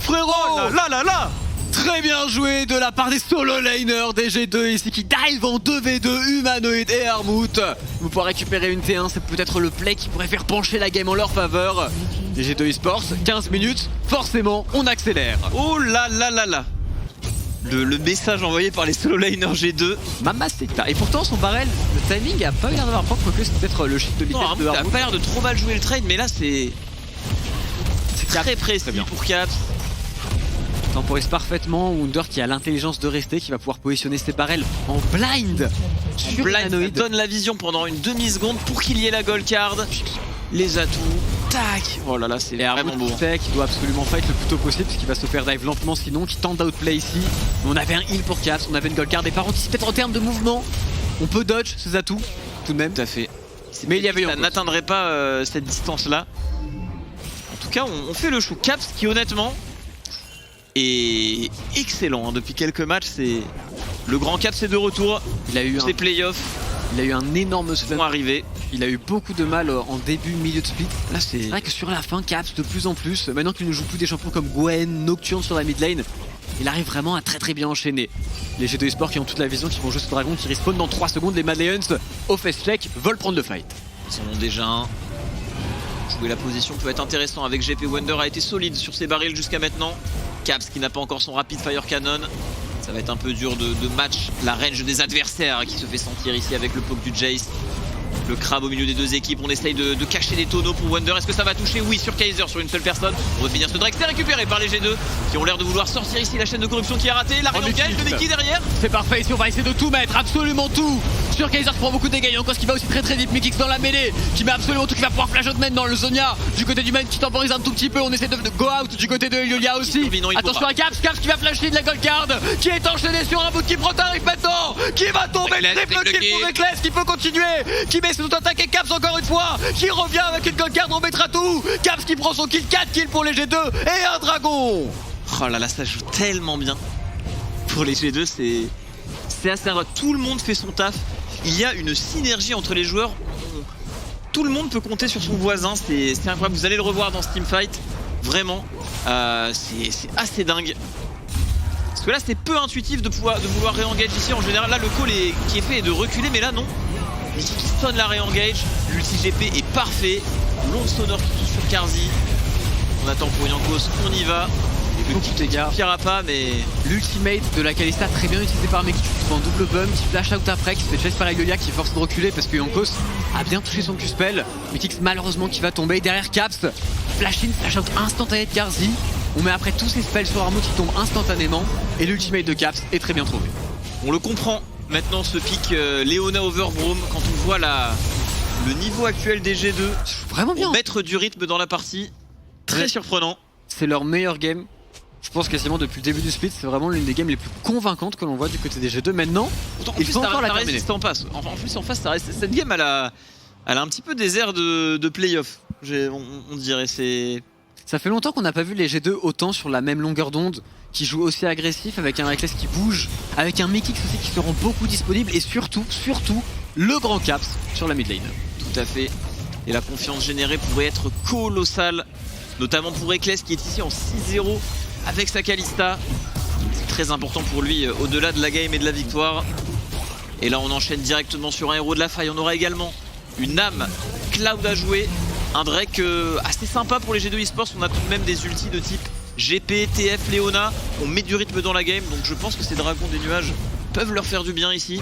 Frérot, oh là là là. Très bien joué de la part des solo laners des G2 ici qui dive en 2v2 Humanoid et Armut. Vous pourrez récupérer une T1, c'est peut-être le play qui pourrait faire pencher la game en leur faveur. Les G2 eSports, 15 minutes, forcément on accélère. Oh là là là là. Le message envoyé par les solo laners G2. Mamacita. Et pourtant son barrel, le timing a pas eu l'air d'avoir propre, que c'est peut-être le shift de vitesse de Armut. Il a pas l'air de trop mal jouer le trade, mais là c'est très précis pour Caps. temporise parfaitement. Wunder qui a l'intelligence de rester, qui va pouvoir positionner ses barrels en blind sur Blind l'anoïde. donne la vision pendant une demi-seconde pour qu'il y ait la gold card. Les atouts, tac. Oh là là, c'est Et vraiment Armut beau. qui sait qu'il doit absolument fight le plus tôt possible parce qu'il va se faire dive lentement sinon, qui tente d'outplay ici. Mais on avait un heal pour Caps, on avait une gold card et par contre peut-être en termes de mouvement, on peut dodge ses atouts tout de même. Tout à fait. Mais il y avait eu Ça un n'atteindrait pas cette distance-là. En tout cas, on fait le show. Caps qui honnêtement est excellent. Hein. Depuis quelques matchs, c'est le grand Caps est de retour. Il a eu Les playoffs un énorme vont slump. arriver. Il a eu beaucoup de mal en début, milieu de split. Là, C'est vrai que sur la fin, Caps de plus en plus, maintenant qu'il ne joue plus des champions comme Gwen, Nocturne sur la mid lane, il arrive vraiment à très bien enchaîner. Les G2 eSports qui ont toute la vision, qui vont jouer ce dragon, qui respawn dans 3 secondes. Les Mad Lions, au face check, veulent prendre le fight. Ils en ont déjà un. Jouer la position peut être intéressant avec GP. Wonder a été solide sur ses barils jusqu'à maintenant. Caps qui n'a pas encore son rapid fire cannon. Ça va être un peu dur de match la range des adversaires qui se fait sentir ici avec le poke du Jace. Le crabe au milieu des deux équipes, on essaye de cacher des tonneaux pour Wonder. Est-ce que ça va toucher? Oui, sur Kaiser, sur une seule personne. On va finir ce Drake, c'est récupéré par les G2 qui ont l'air de vouloir sortir ici la chaîne de corruption qui a raté. La Oh, réengage de Mickey derrière. C'est parfait, ici on va essayer de tout mettre, absolument tout. Sur Kaiser qui prend beaucoup de dégâts, Yankos qui va aussi très vite, Mikix dans la mêlée, qui met absolument tout, qui va pouvoir flash out main dans le Zonia. Du côté du main qui temporise un tout petit peu, on essaie de go out du côté de Yulia aussi. Non, attention à Caps qui va flasher de la gold card, qui est enchaîné sur un bout qui prend arrive maintenant, qui va tomber, triple kill pour Reckless, qui peut continuer, qui met son attaque et Caps encore une fois, qui revient avec une gold card, on mettra tout. Caps qui prend son kill, 4 kills pour les G2 et un dragon. Oh là là, ça joue tellement bien. Pour les G2, c'est assez incroyable. Tout le monde fait son taf. Il y a une synergie entre les joueurs. Tout le monde peut compter sur son voisin. C'est incroyable. Vous allez le revoir dans ce teamfight. Vraiment. C'est assez dingue. Parce que là, c'est peu intuitif de vouloir réengage ici. En général, là, le call qui est fait est de reculer. Mais là, non. Il sonne la réengage. L'ulti GP est parfait. Long sonore qui touche sur Karzi. On attend pour Yankos. On y va. Beaucoup de dégâts. Pire pas, mais L'ultimate de la Kalista très bien utilisé par Meki, qui fait un double bump, qui flash out après, qui se fait chase par Egolia, qui force de reculer parce que Yankos a bien touché son Q-spell. Mekix malheureusement qui va tomber derrière Caps. Flash in, flash out instantané de Karzi. On met après tous ses spells sur Armut qui tombent instantanément. Et l'ultimate de Caps est très bien trouvé. on le comprend. Maintenant ce pic Leona Overbroom, quand on voit le niveau actuel des G2, Vraiment bien. pour mettre du rythme dans la partie, très Ouais. surprenant. C'est leur meilleur game. Je pense quasiment depuis le début du split, c'est vraiment l'une des games les plus convaincantes que l'on voit du côté des G2. Maintenant, Pourtant, en il plus, faut ça encore la reste terminer. en passe. En plus en face, ça reste, cette game elle a un petit peu des airs de playoff. On dirait Ça fait longtemps qu'on n'a pas vu les G2 autant sur la même longueur d'onde, qui jouent aussi agressif, avec un Reckless qui bouge, avec un Mikix aussi qui se rend beaucoup disponible, et surtout, le grand Caps sur la mid lane. tout à fait. Et la confiance générée pourrait être colossale, notamment pour Reckless qui est ici en 6-0 avec sa Kalista. C'est très important pour lui au-delà de la game et de la victoire. Et là on enchaîne directement sur un héros de la faille. On aura également une âme Cloud à jouer. Un Drake assez sympa pour les G2 eSports. On a tout de même des ultis de type GP, TF, Leona. On met du rythme dans la game. Donc je pense que ces dragons des nuages peuvent leur faire du bien ici.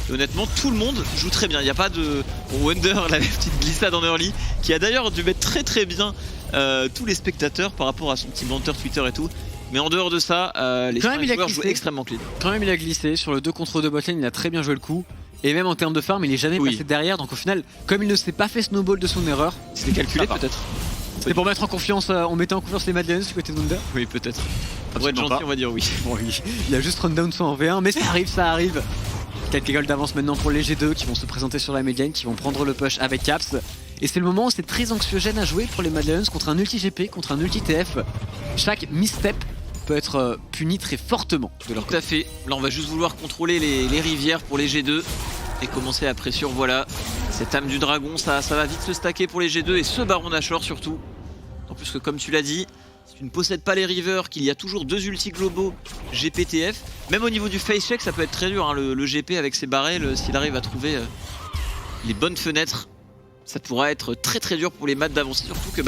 Et honnêtement, tout le monde joue très bien. Il n'y a pas de Wonder, la petite glissade en early, qui a d'ailleurs dû mettre très bien tous les spectateurs par rapport à son petit banter Twitter et tout. Mais en dehors de ça, les Quand même, il a joueurs jouent glissé. extrêmement clean. Quand même, il a glissé sur le 2 contre 2 botlane, il a très bien joué le coup. Et même en termes de farm, il est jamais Oui. passé derrière. Donc au final, comme il ne s'est pas fait snowball de son erreur, C'était calculé Ça va. peut-être. c'était pour mettre en confiance, on mettait en confiance les Mad Lions du côté de Wunder. Oui, peut-être. Pour être Absolument gentil, pas. on va dire oui. Bon, il a juste run down son en V1, mais ça arrive. Quelques goals d'avance maintenant pour les G2 qui vont se présenter sur la mid lane, qui vont prendre le push avec Caps. Et c'est le moment où c'est très anxiogène à jouer pour les Mad Lions contre un ulti GP, contre un ulti TF. Chaque misstep peut être puni très fortement de leur Tout côté. à fait. Là, on va juste vouloir contrôler les rivières pour les G2 et commencer la pression. Voilà, cette âme du dragon, ça va vite se stacker pour les G2 et ce baron Nashor surtout. En plus que, comme tu l'as dit, si tu ne possèdes pas les rivers, qu'il y a toujours deux ultis globaux GPTF, même au niveau du face check, ça peut être très dur. Hein, le GP avec ses barrels, s'il arrive à trouver les bonnes fenêtres, ça pourra être très dur pour les maths d'avancer. Surtout que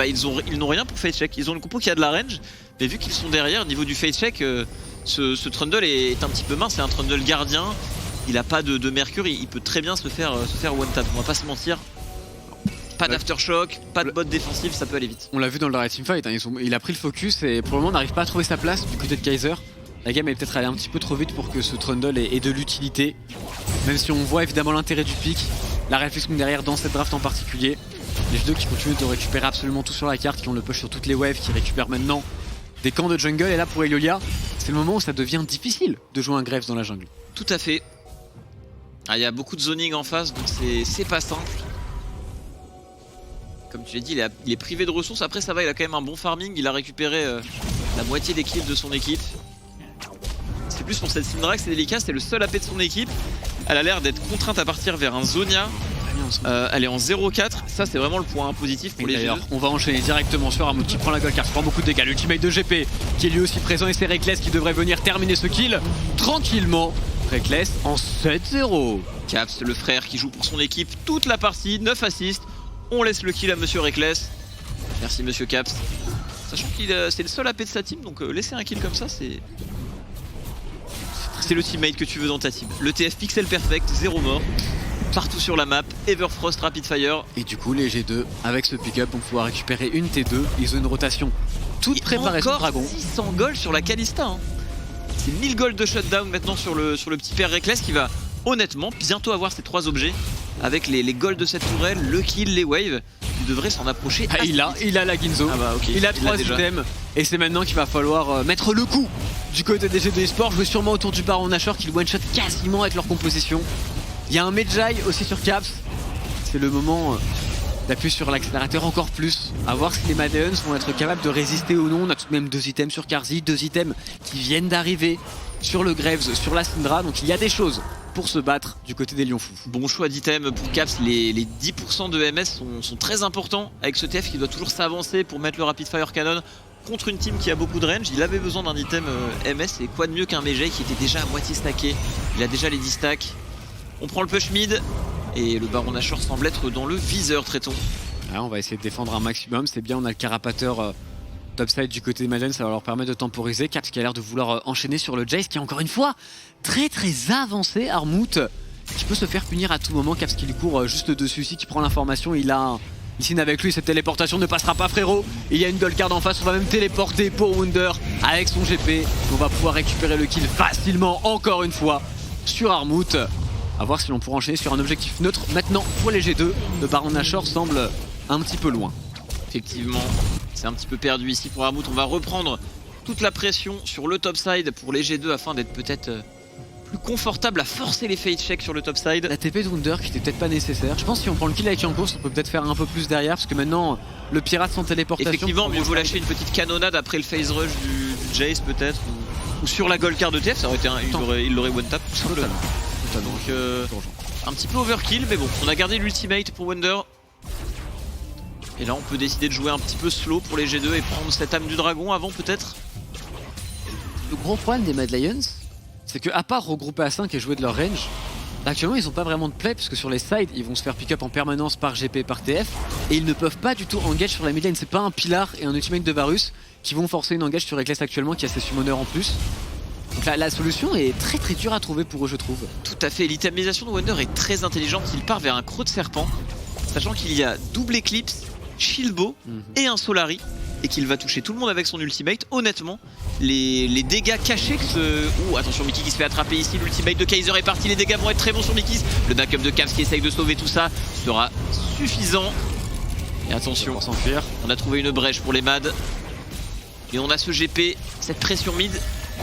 ils n'ont rien pour face check. Ils ont une compo qui a de la range, mais vu qu'ils sont derrière, au niveau du face check, ce Trundle est un petit peu mince. C'est un Trundle gardien. Il a pas de mercure, il peut très bien se faire one tap. On va pas se mentir. Pas d'aftershock, pas de bot défensif, ça peut aller vite. On l'a vu dans le dernier teamfight, hein, il a pris le focus et pour le moment on n'arrive pas à trouver sa place du côté de Kaiser. La game est peut-être allée un petit peu trop vite pour que ce Trundle ait de l'utilité. Même si on voit évidemment l'intérêt du pick, la réflexion derrière dans cette draft en particulier. Les G2 qui continuent de récupérer absolument tout sur la carte, qui ont le push sur toutes les waves, qui récupèrent maintenant des camps de jungle. Et là pour Elolia, c'est le moment où ça devient difficile de jouer un Graves dans la jungle. Tout à fait. Ah, il y a beaucoup de zoning en face, donc c'est pas simple. Comme tu l'as dit, il est privé de ressources. Après ça va, il a quand même un bon farming. Il a récupéré la moitié des kills de son équipe. C'est plus pour cette Syndra que c'est délicat, c'est le seul AP de son équipe. Elle a l'air d'être contrainte à partir vers un Zonia. Elle est en 0-4, ça c'est vraiment le point positif pour les G2. On va enchaîner directement sur Armut qui prend la gold card, qui prend beaucoup de dégâts. L'ultimate de GP qui est lui aussi présent et c'est Reckless qui devrait venir terminer ce kill tranquillement. Reckless en 7-0. Caps, le frère qui joue pour son équipe toute la partie, 9 assists. On laisse le kill à Monsieur Reckless. Merci Monsieur Caps. Sachant qu'il c'est le seul AP de sa team, donc laisser un kill comme ça c'est le teammate que tu veux dans ta team. Le TF pixel perfect, 0 mort. Partout sur la map, Everfrost Rapid Fire. Et du coup les G2 avec ce pick-up vont pouvoir récupérer une T2. Ils ont une rotation toute préparation dragon. 600 gold sur la Kalista hein. C'est 1000 gold de shutdown maintenant sur le petit père Reckless qui va honnêtement bientôt avoir ces 3 objets. Avec les golds de cette tourelle, le kill, les waves. Il devrait s'en approcher. Ah, il a la Ginzo, Okay. Il a 3 items. Et c'est maintenant qu'il va falloir mettre le coup du côté des G2 eSports. Jouer sûrement autour du Baron Nashor qui le one-shot quasiment avec leur composition. Il y a un Medjay aussi sur Caps. C'est le moment d'appuyer sur l'accélérateur encore plus. À voir si les Mad Lions vont être capables de résister ou non. On a tout de même 2 items sur Carzzy, 2 items qui viennent d'arriver sur le Graves, sur la Syndra. Donc il y a des choses pour se battre du côté des Lions Fous. Bon choix d'items pour Caps, les 10% de MS sont très importants avec ce TF qui doit toujours s'avancer pour mettre le Rapid Fire Cannon contre une team qui a beaucoup de range. Il avait besoin d'un item MS et quoi de mieux qu'un Medjay qui était déjà à moitié stacké. Il a déjà les 10 stacks. On prend le push mid et le Baron Nashor semble être dans le viseur traitons. On va essayer de défendre un maximum, c'est bien, on a le carapateur topside du côté des Madden, ça va leur permettre de temporiser. Caps qui a l'air de vouloir enchaîner sur le Jace qui est encore une fois très avancé. Armut qui peut se faire punir à tout moment. Caps qui lui court juste dessus ici, qui prend l'information. Il a Ici avec lui, cette téléportation ne passera pas frérot. Il y a une gold card en face, on va même téléporter pour Wunder avec son GP. On va pouvoir récupérer le kill facilement encore une fois sur Armut. A voir si l'on pourra enchaîner sur un objectif neutre maintenant pour les G2. Le Baron Nashor semble un petit peu loin. Effectivement, c'est un petit peu perdu ici pour Armut. On va reprendre toute la pression sur le top side pour les G2 afin d'être peut-être plus confortable à forcer les fade checks sur le top side. La TP de Wunder qui n'était peut-être pas nécessaire. Je pense que si on prend le kill avec Yankos, on peut peut-être faire un peu plus derrière parce que maintenant le pirate sans téléportation. Effectivement, mieux vaut lâcher une petite canonnade après le phase rush du Jace peut-être ou sur la gold card de TF, ça aurait été il l'aurait one tap. Donc un petit peu overkill, mais bon, on a gardé l'ultimate pour Wunder. Et là on peut décider de jouer un petit peu slow pour les G2 et prendre cette âme du dragon avant peut-être. Le gros problème des Mad Lions, c'est qu'à part regrouper à 5 et jouer de leur range, actuellement ils n'ont pas vraiment de play puisque sur les sides ils vont se faire pick up en permanence par GP et par TF et ils ne peuvent pas du tout engage sur la mid lane. C'est pas un Pilar et un ultimate de Varus qui vont forcer une engage sur Reckless actuellement qui a ses summoners en plus. Donc la solution est très dure à trouver pour eux je trouve. Tout à fait, l'itemisation de Wunder est très intelligente, il part vers un croc de serpent, sachant qu'il y a double Eclipse, Shieldbow et un Solari, et qu'il va toucher tout le monde avec son ultimate. Honnêtement, les dégâts cachés que ce... Oh attention, Mickey qui se fait attraper ici, l'ultimate de Kaiser est parti, les dégâts vont être très bons sur Mickey. Le backup de Caps qui essaye de sauver tout ça sera suffisant. Et attention, on a trouvé une brèche pour les Mad. Et on a ce GP, cette pression mid,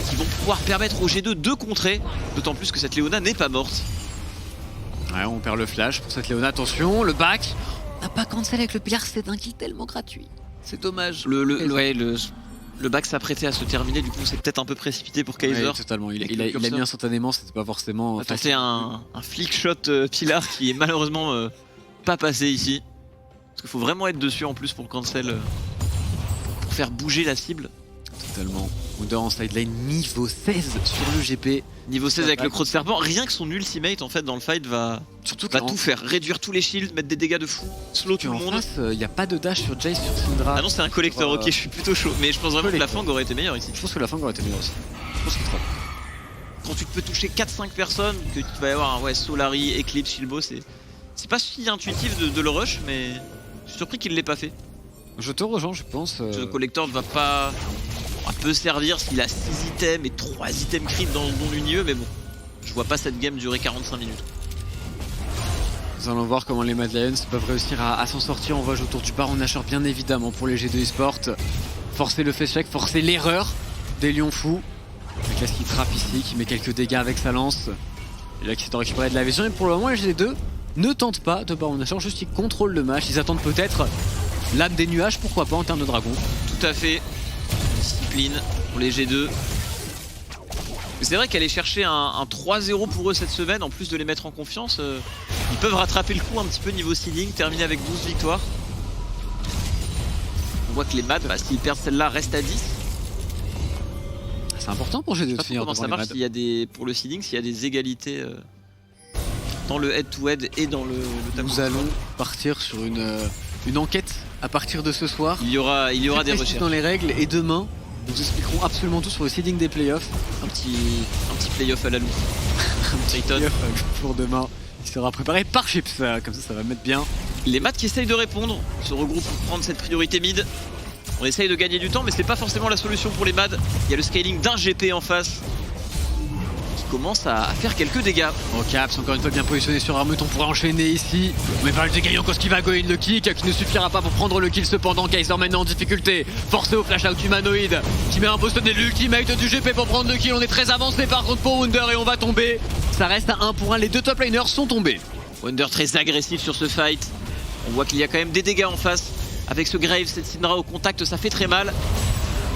qui vont pouvoir permettre aux G2 de contrer, d'autant plus que cette Leona n'est pas morte. Ouais, on perd le flash pour cette Leona, attention, le back. On n'a pas cancel avec le Pilar, c'est un kill tellement gratuit. C'est dommage. Le back s'apprêtait à se terminer, du coup c'est peut-être un peu précipité pour Kaiser. Ouais, totalement, il a mis instantanément, c'était pas forcément... On a tenté un flick shot Pilar qui est malheureusement pas passé ici. Parce qu'il faut vraiment être dessus en plus pour cancel, pour faire bouger la cible. Totalement. Wunder en side lane niveau 16 sur le GP. Niveau 16 avec le croc de serpent, rien que son ultimate en fait dans le fight va tout faire, réduire tous les shields, mettre des dégâts de fou, slow tout le monde. Il n'y a pas de dash sur Jace sur Syndra. Ah non c'est un collector, ok je suis plutôt chaud, mais je pense vraiment que la Fang aurait été meilleure ici. Je pense que la Fang aurait été meilleure aussi. Je pense que trop. Quand tu peux toucher 4-5 personnes, que tu vas y avoir un Solari, Eclipse, Shieldbow, c'est pas si intuitif de le rush, mais Je suis surpris qu'il ne l'ait pas fait. Je te rejoins, je pense. Le collector ne va pas... On peut servir s'il a 6 items et 3 items crit dans l'unieux, mais bon. Je vois pas cette game durer 45 minutes. Nous allons voir comment les Mad Lions peuvent réussir à s'en sortir. On voit autour du Baron Nashor bien évidemment pour les G2 eSport. Forcer le face check, forcer l'erreur des Lions Fous. Reckless qui frappe ici, qui met quelques dégâts avec sa lance. Et là qui s'est récupéré de la vision. Et pour le moment les G2 ne tentent pas de Baron Nashor, juste ils contrôlent le match. Ils attendent peut-être l'âme des nuages, pourquoi pas en termes de dragon. Tout à fait. Discipline pour les G2. C'est vrai qu'aller chercher un 3-0 pour eux cette semaine, en plus de les mettre en confiance, ils peuvent rattraper le coup un petit peu niveau seeding, terminer avec 12 victoires. On voit que les Mad, s'ils perdent celle-là, restent à 10. C'est important pour G2 de finir comment ça marche s'il y a des, pour le seeding, s'il y a des égalités dans le head-to-head et dans le tableau. Nous allons partir sur une enquête à partir de ce soir. Il y aura des recherches dans les règles et demain nous vous expliquerons absolument tout sur le seeding des playoffs. Un petit playoff à la loupe. Un petit playoff pour demain. Il sera préparé par Chips, comme ça va mettre bien. Les Mad qui essayent de répondre se regroupent pour prendre cette priorité mid. On essaye de gagner du temps mais c'est pas forcément la solution pour les Mad. Il y a le scaling d'un GP en face qui commence à faire quelques dégâts. Oh Caps, encore une fois bien positionné sur Armut, on pourrait enchaîner ici. Mais pas le dégât Yonkos qui va go in le kick, qui ne suffira pas pour prendre le kill cependant. Kaiser maintenant en difficulté, forcé au flash out humanoïde, qui met un post de l'ultimate du GP pour prendre le kill. On est très avancé par contre pour Wunder et on va tomber. Ça reste à 1 pour 1, les deux top laners sont tombés. Wunder très agressif sur ce fight. On voit qu'il y a quand même des dégâts en face. Avec ce Grave, cette Syndra au contact, ça fait très mal.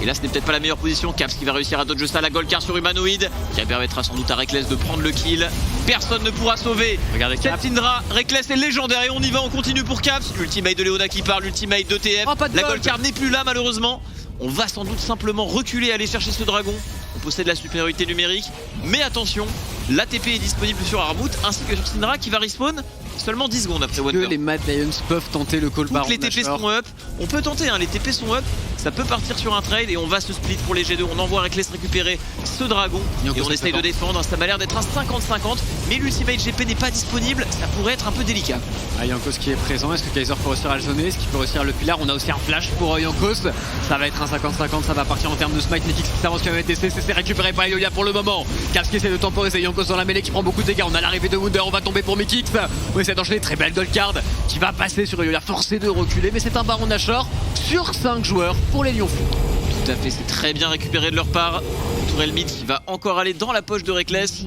Et là, ce n'est peut-être pas la meilleure position. Caps qui va réussir à dodge ça, la Gold Card sur Humanoid, qui permettra sans doute à Reckless de prendre le kill. Personne ne pourra sauver. Regardez cette Syndra. Reckless est légendaire et on y va, on continue pour Caps. L'ultimate de Leona qui part, l'ultimate de TF. La Gold Card n'est plus là malheureusement. On va sans doute simplement reculer, aller chercher ce dragon. On possède la supériorité numérique. Mais attention, l'ATP est disponible sur Armut ainsi que sur Syndra qui va respawn seulement 10 secondes après Wonder. Que les Mad Lions peuvent tenter le call Baron Toutes les TP sont up. On peut tenter, hein, les TP sont up. Ça peut partir sur un trade et on va se split pour les G2. On envoie Reckless récupérer ce dragon et on essaye de défendre. Ça m'a l'air d'être un 50-50, mais l'ultimate GP n'est pas disponible. Ça pourrait être un peu délicat. Ah, Yonkos qui est présent. Est-ce que Kaiser peut réussir à le zoner? Est-ce qu'il peut réussir le pilar? On a aussi un flash pour Yonkos. Ça va être un 50-50. Ça va partir en termes de smite. Netix qui s'avance quand même avec c'est récupéré par Eloya pour le moment. Caps qui essaie de temporiser Yonkos dans la mêlée qui prend beaucoup de dégâts. On a l'arrivée de Wunder. On va tomber pour Mikix. On essaie d'enchaîner. Très belle gold card qui va passer sur Eloya, forcé de reculer. Mais c'est un Baron Nashor sur 5 joueurs pour les Lions Fous. Tout à fait, c'est très bien récupéré de leur part. Tourelle mid qui va encore aller dans la poche de Reckless.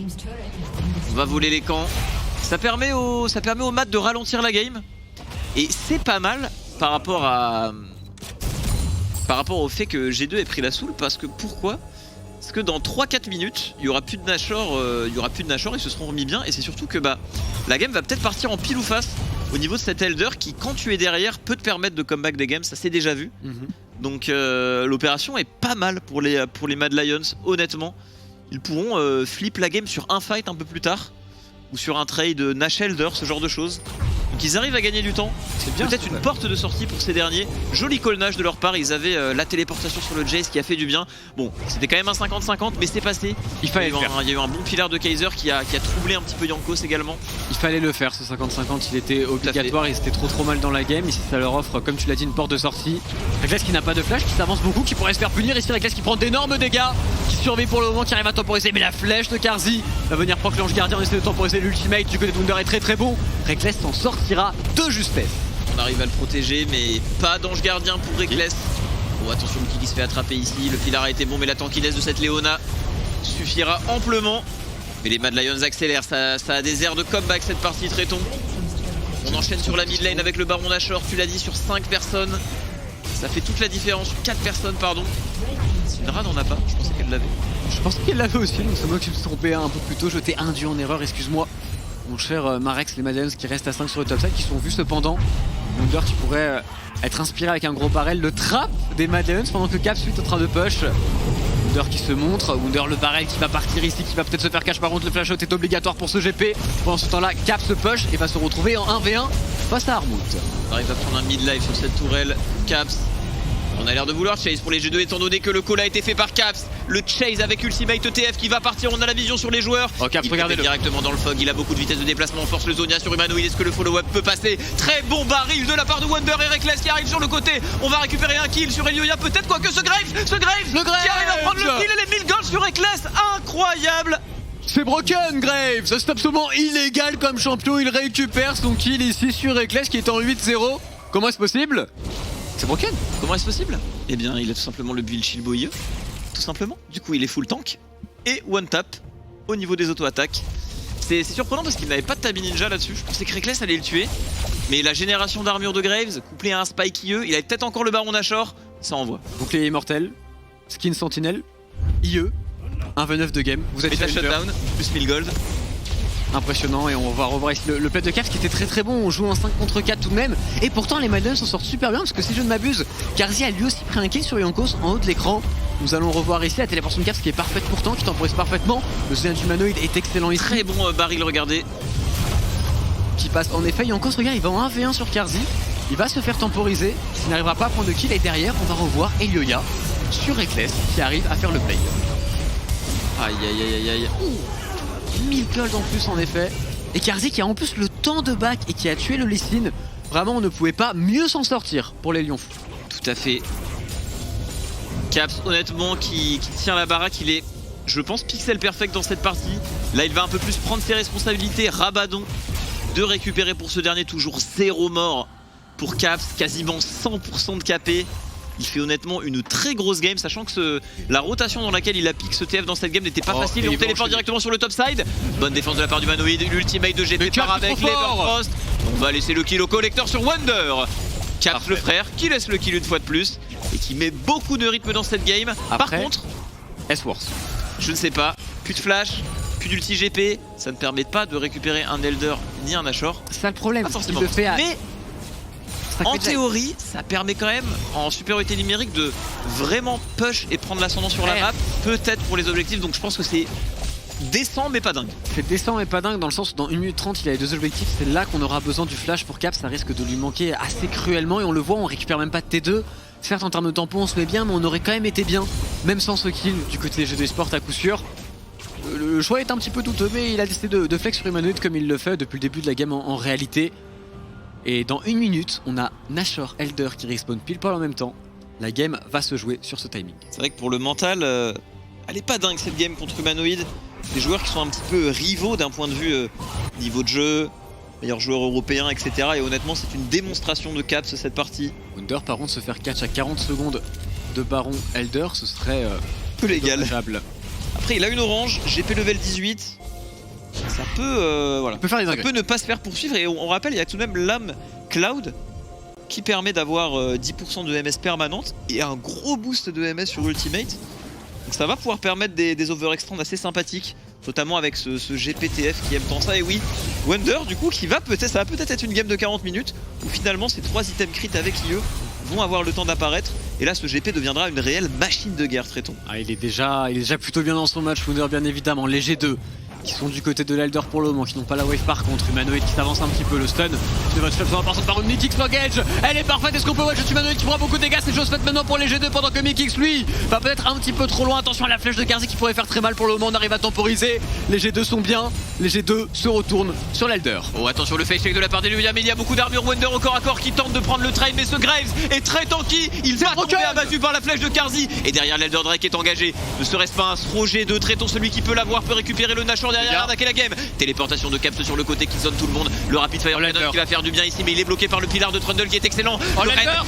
On va voler les camps. Ça permet au Mad de ralentir la game. Et c'est pas mal par rapport au fait que G2 ait pris la soul. Parce que pourquoi? Parce que dans 3-4 minutes, il y aura plus de Nashor, ils se seront remis bien. Et c'est surtout que la game va peut-être partir en pile ou face au niveau de cet Elder qui, quand tu es derrière, peut te permettre de comeback des games. Ça s'est déjà vu. Donc l'opération est pas mal pour les Mad Lions, honnêtement. Ils pourront flip la game sur un fight un peu plus tard. Ou sur un trade Nash Elder, ce genre de choses. Donc ils arrivent à gagner du temps. C'est bien, peut-être une porte de sortie pour ces derniers. Joli call Nash de leur part, ils avaient la téléportation sur le Jace qui a fait du bien. Bon, c'était quand même un 50-50 mais c'est passé. Il y a eu un bon pilar de Kaiser qui a troublé un petit peu Yonkos également. Il fallait le faire, ce 50-50, il était obligatoire, ils étaient trop mal dans la game. Ici ça leur offre, comme tu l'as dit, une porte de sortie. Reckless qui n'a pas de flash, qui s'avance beaucoup, qui pourrait se faire punir. Ici Reckless qui prend d'énormes dégâts, qui survit pour le moment, qui arrive à temporiser. Mais la flèche de Karzi va venir proc l'ange gardien, on essaie de temporiser l'ultimate du côté de Wunder est très bon. Reckless s'en sortira de justesse. On arrive à le protéger mais pas d'ange gardien pour Reckless. Oh attention, Mickey qui se fait attraper ici. Le pilar a été bon mais la tankiness de cette Leona suffira amplement. Mais les Mad Lions accélèrent, ça a des airs de comeback cette partie Tréton. On enchaîne sur la mid lane avec le Baron Nashor, tu l'as dit, sur 5 personnes. Ça fait toute la différence, 4 personnes pardon. Syndra n'en a pas, je pensais qu'elle l'avait. Je pensais qu'elle l'avait aussi, donc c'est moi qui me suis trompé un peu plus tôt, je t'ai induit en erreur, excuse-moi. Mon cher Marex, les Mad Lions qui restent à 5 sur le top side, qui sont vus cependant. Wunder qui pourrait être inspiré avec un gros barrel, le trap des Mad Lions pendant que Caps est en train de push. Wunder qui se montre, Wunder le barrel qui va partir ici, qui va peut-être se faire cash. Par contre le flash out est obligatoire pour ce GP. Pendant ce temps là, Caps se push et va se retrouver en 1v1 face à Armut. On arrive à prendre un mid-life sur cette tourelle. Caps On a l'air de vouloir chase pour les G2 étant donné que le call a été fait par Caps. Le chase avec Ultimate ETF qui va partir, on a la vision sur les joueurs. Oh, Caps, il regardez-le. Directement dans le fog, il a beaucoup de vitesse de déplacement, on force le Zonia sur Humanoid, est-ce que le follow-up peut passer? Très bon baril de la part de Wonder et Reckless qui arrive sur le côté. On va récupérer un kill sur Elioya, peut-être quoi que ce Graves qui arrive à prendre le kill et les 1000 goals sur Reckless, incroyable. C'est broken Graves, c'est absolument illégal comme champion, il récupère son kill ici sur Reckless qui est en 8-0. Comment est-ce possible? C'est broken. Comment est-ce possible? Eh bien, il a tout simplement le build shield boyeux, tout simplement. Du coup, il est full tank et one tap au niveau des auto-attaques. C'est surprenant parce qu'il n'avait pas de tabi ninja là-dessus. Je pensais que Reckless allait le tuer, mais la génération d'armure de Graves, couplée à un spike IE, il avait peut-être encore le baron Nashor, ça envoie. Bouclier immortel, skin sentinelle, IE, 1v9 de game. Vous êtes Meta shutdown, plus 1000 gold. Impressionnant, et on va revoir ici le play de Caps qui était très bon. On joue en 5 contre 4 tout de même, et pourtant les Madden s'en sortent super bien parce que si je ne m'abuse, Karzi a lui aussi pris un kill sur Yonkos en haut de l'écran. Nous allons revoir ici la téléportation de Caps qui est parfaite pourtant, qui temporise parfaitement. Le Zen humanoïde est excellent ici. Très bon baril, regardez. Qui passe en effet, Yonkos regarde, il va en 1v1 sur Karzi. Il va se faire temporiser, il n'arrivera pas à prendre de kill, et derrière on va revoir Elioya sur Reckless qui arrive à faire le play. Aïe aïe aïe aïe aïe. 1000 gold en plus en effet. Et Karzi qui a en plus le temps de back et qui a tué le Lee Sin. Vraiment on ne pouvait pas mieux s'en sortir pour les Lions. Tout à fait. Caps honnêtement qui tient la baraque, il est, je pense, pixel perfect dans cette partie. Là il va un peu plus prendre ses responsabilités. Rabadon de récupérer pour ce dernier, toujours 0 mort pour Caps, quasiment 100% de KP. Il fait honnêtement une très grosse game, sachant que la rotation dans laquelle il a piqué ce TF dans cette game n'était pas facile. Et on téléporte directement sur le top side. Bonne défense de la part du Humanoid, l'ultimate de GP part avec l'Everfrost. On va laisser le kill au collector sur Wonder. Caps le frère qui laisse le kill une fois de plus et qui met beaucoup de rythme dans cette game. Après, par contre, S-Wars, je ne sais pas, plus de flash, plus d'ulti GP, ça ne permet pas de récupérer un Elder ni un Nashor. c'est ça le problème. Pas forcément. Il le fait à... Mais en théorie, ça permet quand même, en supériorité numérique, de vraiment push et prendre l'ascendant sur la map, peut-être pour les objectifs, donc je pense que c'est décent mais pas dingue. C'est décent mais pas dingue dans le sens où dans 1 minute 30 il a les 2 objectifs, c'est là qu'on aura besoin du flash pour Caps, ça risque de lui manquer assez cruellement et on le voit, on récupère même pas de T2. Certes en termes de tampon on se met bien mais on aurait quand même été bien, même sans ce kill du côté des G2 Esports à coup sûr. Le choix est un petit peu douteux mais il a décidé de flex sur Humanoid comme il le fait depuis le début de la game en réalité. Et dans 1 minute, on a Nashor, Elder qui respawn pile poil en même temps. La game va se jouer sur ce timing. C'est vrai que pour le mental, elle est pas dingue cette game contre Humanoid. Des joueurs qui sont un petit peu rivaux d'un point de vue niveau de jeu, meilleurs joueurs européens, etc. Et honnêtement, c'est une démonstration de Caps cette partie. Wonder par contre se faire catch à 40 secondes de Baron Elder, ce serait peu légal. dommageable. Après, il a une orange, GP level 18. Ça peut, voilà. Peut faire des ça peut ne pas se faire poursuivre et on rappelle, il y a tout de même l'âme Cloud qui permet d'avoir 10% de MS permanente et un gros boost de MS sur Ultimate. Donc ça va pouvoir permettre des overextends assez sympathiques, notamment avec ce GPTF qui aime tant ça. Et oui, Wonder du coup qui va peut-être, ça va peut-être être une game de 40 minutes où finalement ces 3 items crit avec IE vont avoir le temps d'apparaître. Et là ce GP deviendra une réelle machine de guerre, traitons. Ah, il est déjà plutôt bien dans son match, Wonder bien évidemment, les G2 qui sont du côté de l'Elder pour le moment, qui n'ont pas la wave par contre. Humanoid qui s'avance un petit peu, le stun de votre chef par par une Mikix Logage, elle est parfaite. Est-ce qu'on peut watch Humanoid qui prend beaucoup de dégâts? C'est chose faite maintenant pour les G2 pendant que Mikix lui va peut-être un petit peu trop loin. Attention à la flèche de Karzi qui pourrait faire très mal pour le moment. On arrive à temporiser, les G2 sont bien, les G2 se retournent sur l'Elder. Oh attention le face check de la part d'Eluya, mais il y a beaucoup d'armure. Wonder au corps à corps qui tente de prendre le train, mais ce Graves est très tanky. Il va tomber abattu par la flèche de Karzi. Et derrière l'Elder Drake est engagé. Ne serait-ce pas un throw G2, traitons celui qui peut l'avoir, peut récupérer le Nashor derrière, attaquer la game. Téléportation de Caps sur le côté qui zone tout le monde. Le rapid fire qui va faire du bien ici, mais il est bloqué par le pilar de Trundle qui est excellent.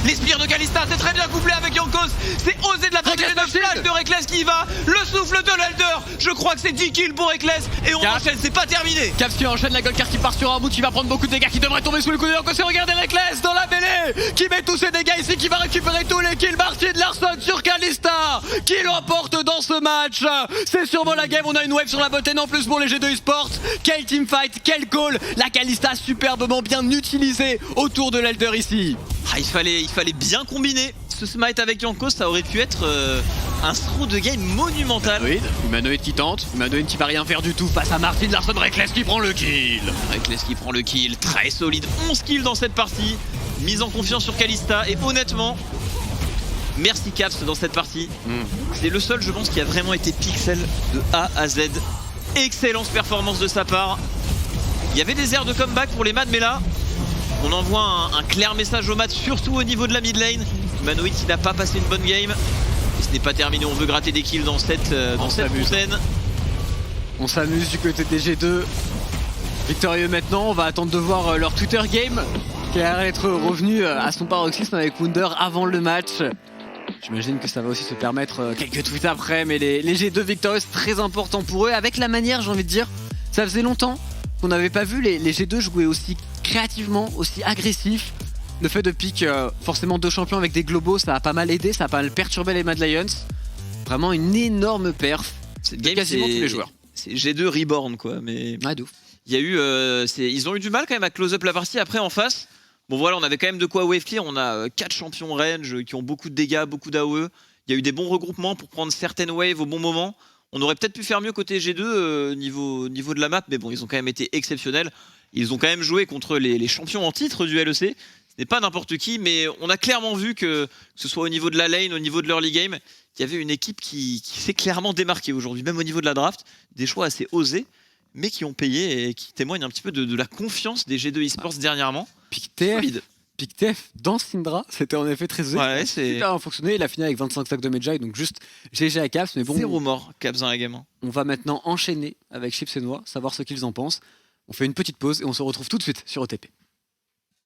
Les spires de Kalista, c'est très bien couplé avec Yonkos. C'est osé de la part de flash de Reckless qui y va. Le souffle de l'Elder. Je crois que c'est 10 kills pour Reckless. Et on enchaîne, c'est pas terminé. Caps qui enchaîne la Goldcard qui part sur un bout, qui va prendre beaucoup de dégâts, qui devrait tomber sous le coup de Yonkos. Et regardez Reckless dans la mêlée qui met tous ses dégâts ici, qui va récupérer tous les kills. Martin Larsson sur Kalista qui l'emporte dans ce match. C'est sûrement la game. On a une wave sur la botte en plus pour les G2 Esports. Quel teamfight, quel call. La Kalista superbement bien utilisée autour de l'Elder ici. Ah, il fallait bien combiner. Ce smite avec Yonkos, ça aurait pu être un throw de game monumental. Oui, Humanoid qui tente, Humanoid qui va rien faire du tout face à Martin Larsson. Reckless qui prend le kill. Reckless qui prend le kill, très solide. 11 kills dans cette partie. Mise en confiance sur Kalista et honnêtement, Merci Caps dans cette partie. C'est le seul, je pense, qui a vraiment été pixel de A à Z. Excellente performance de sa part. Il y avait des airs de comeback pour les Mad, mais là, on envoie un clair message aux Mad, surtout au niveau de la mid lane. Humanoid qui n'a pas passé une bonne game. Et ce n'est pas terminé, on veut gratter des kills dans cette fontaine. On s'amuse du côté des G2. Victorieux maintenant, on va attendre de voir leur Twitter game qui a l'air d'être revenu à son paroxysme avec Wunder avant le match. J'imagine que ça va aussi se permettre quelques tweets après, mais les G2 victorieux, c'est très important pour eux. Avec la manière, j'ai envie de dire, ça faisait longtemps qu'on n'avait pas vu les G2 jouer aussi créativement, aussi agressif. Le fait de pick forcément 2 champions avec des globaux, ça a pas mal aidé, ça a pas mal perturbé les Mad Lions. Vraiment une énorme perf de quasiment tous les joueurs. C'est G2 Reborn quoi, mais ouais, de ouf. Il y a eu, ils ont eu du mal quand même à close up la partie. Après en face, bon voilà, on avait quand même de quoi wave clear. On a 4 champions range qui ont beaucoup de dégâts, beaucoup d'AOE. Il y a eu des bons regroupements pour prendre certaines waves au bon moment. On aurait peut-être pu faire mieux côté G2 niveau de la map, mais bon, ils ont quand même été exceptionnels. Ils ont quand même joué contre les champions en titre du LEC. Ce n'est pas n'importe qui, mais on a clairement vu que ce soit au niveau de la lane, au niveau de l'early game, qu'il y avait une équipe qui s'est clairement démarquée aujourd'hui, même au niveau de la draft. Des choix assez osés, mais qui ont payé et qui témoignent un petit peu de la confiance des G2 eSports dernièrement. PicTF dans Syndra, c'était en effet très osé. Ouais, super bien fonctionné. Il a fini avec 25 stacks de Medjay, donc juste GG à Caps. Mais bon, 0 mort Caps dans la game. On va maintenant enchaîner avec Chips et Noix, savoir ce qu'ils en pensent. On fait une petite pause et on se retrouve tout de suite sur OTP.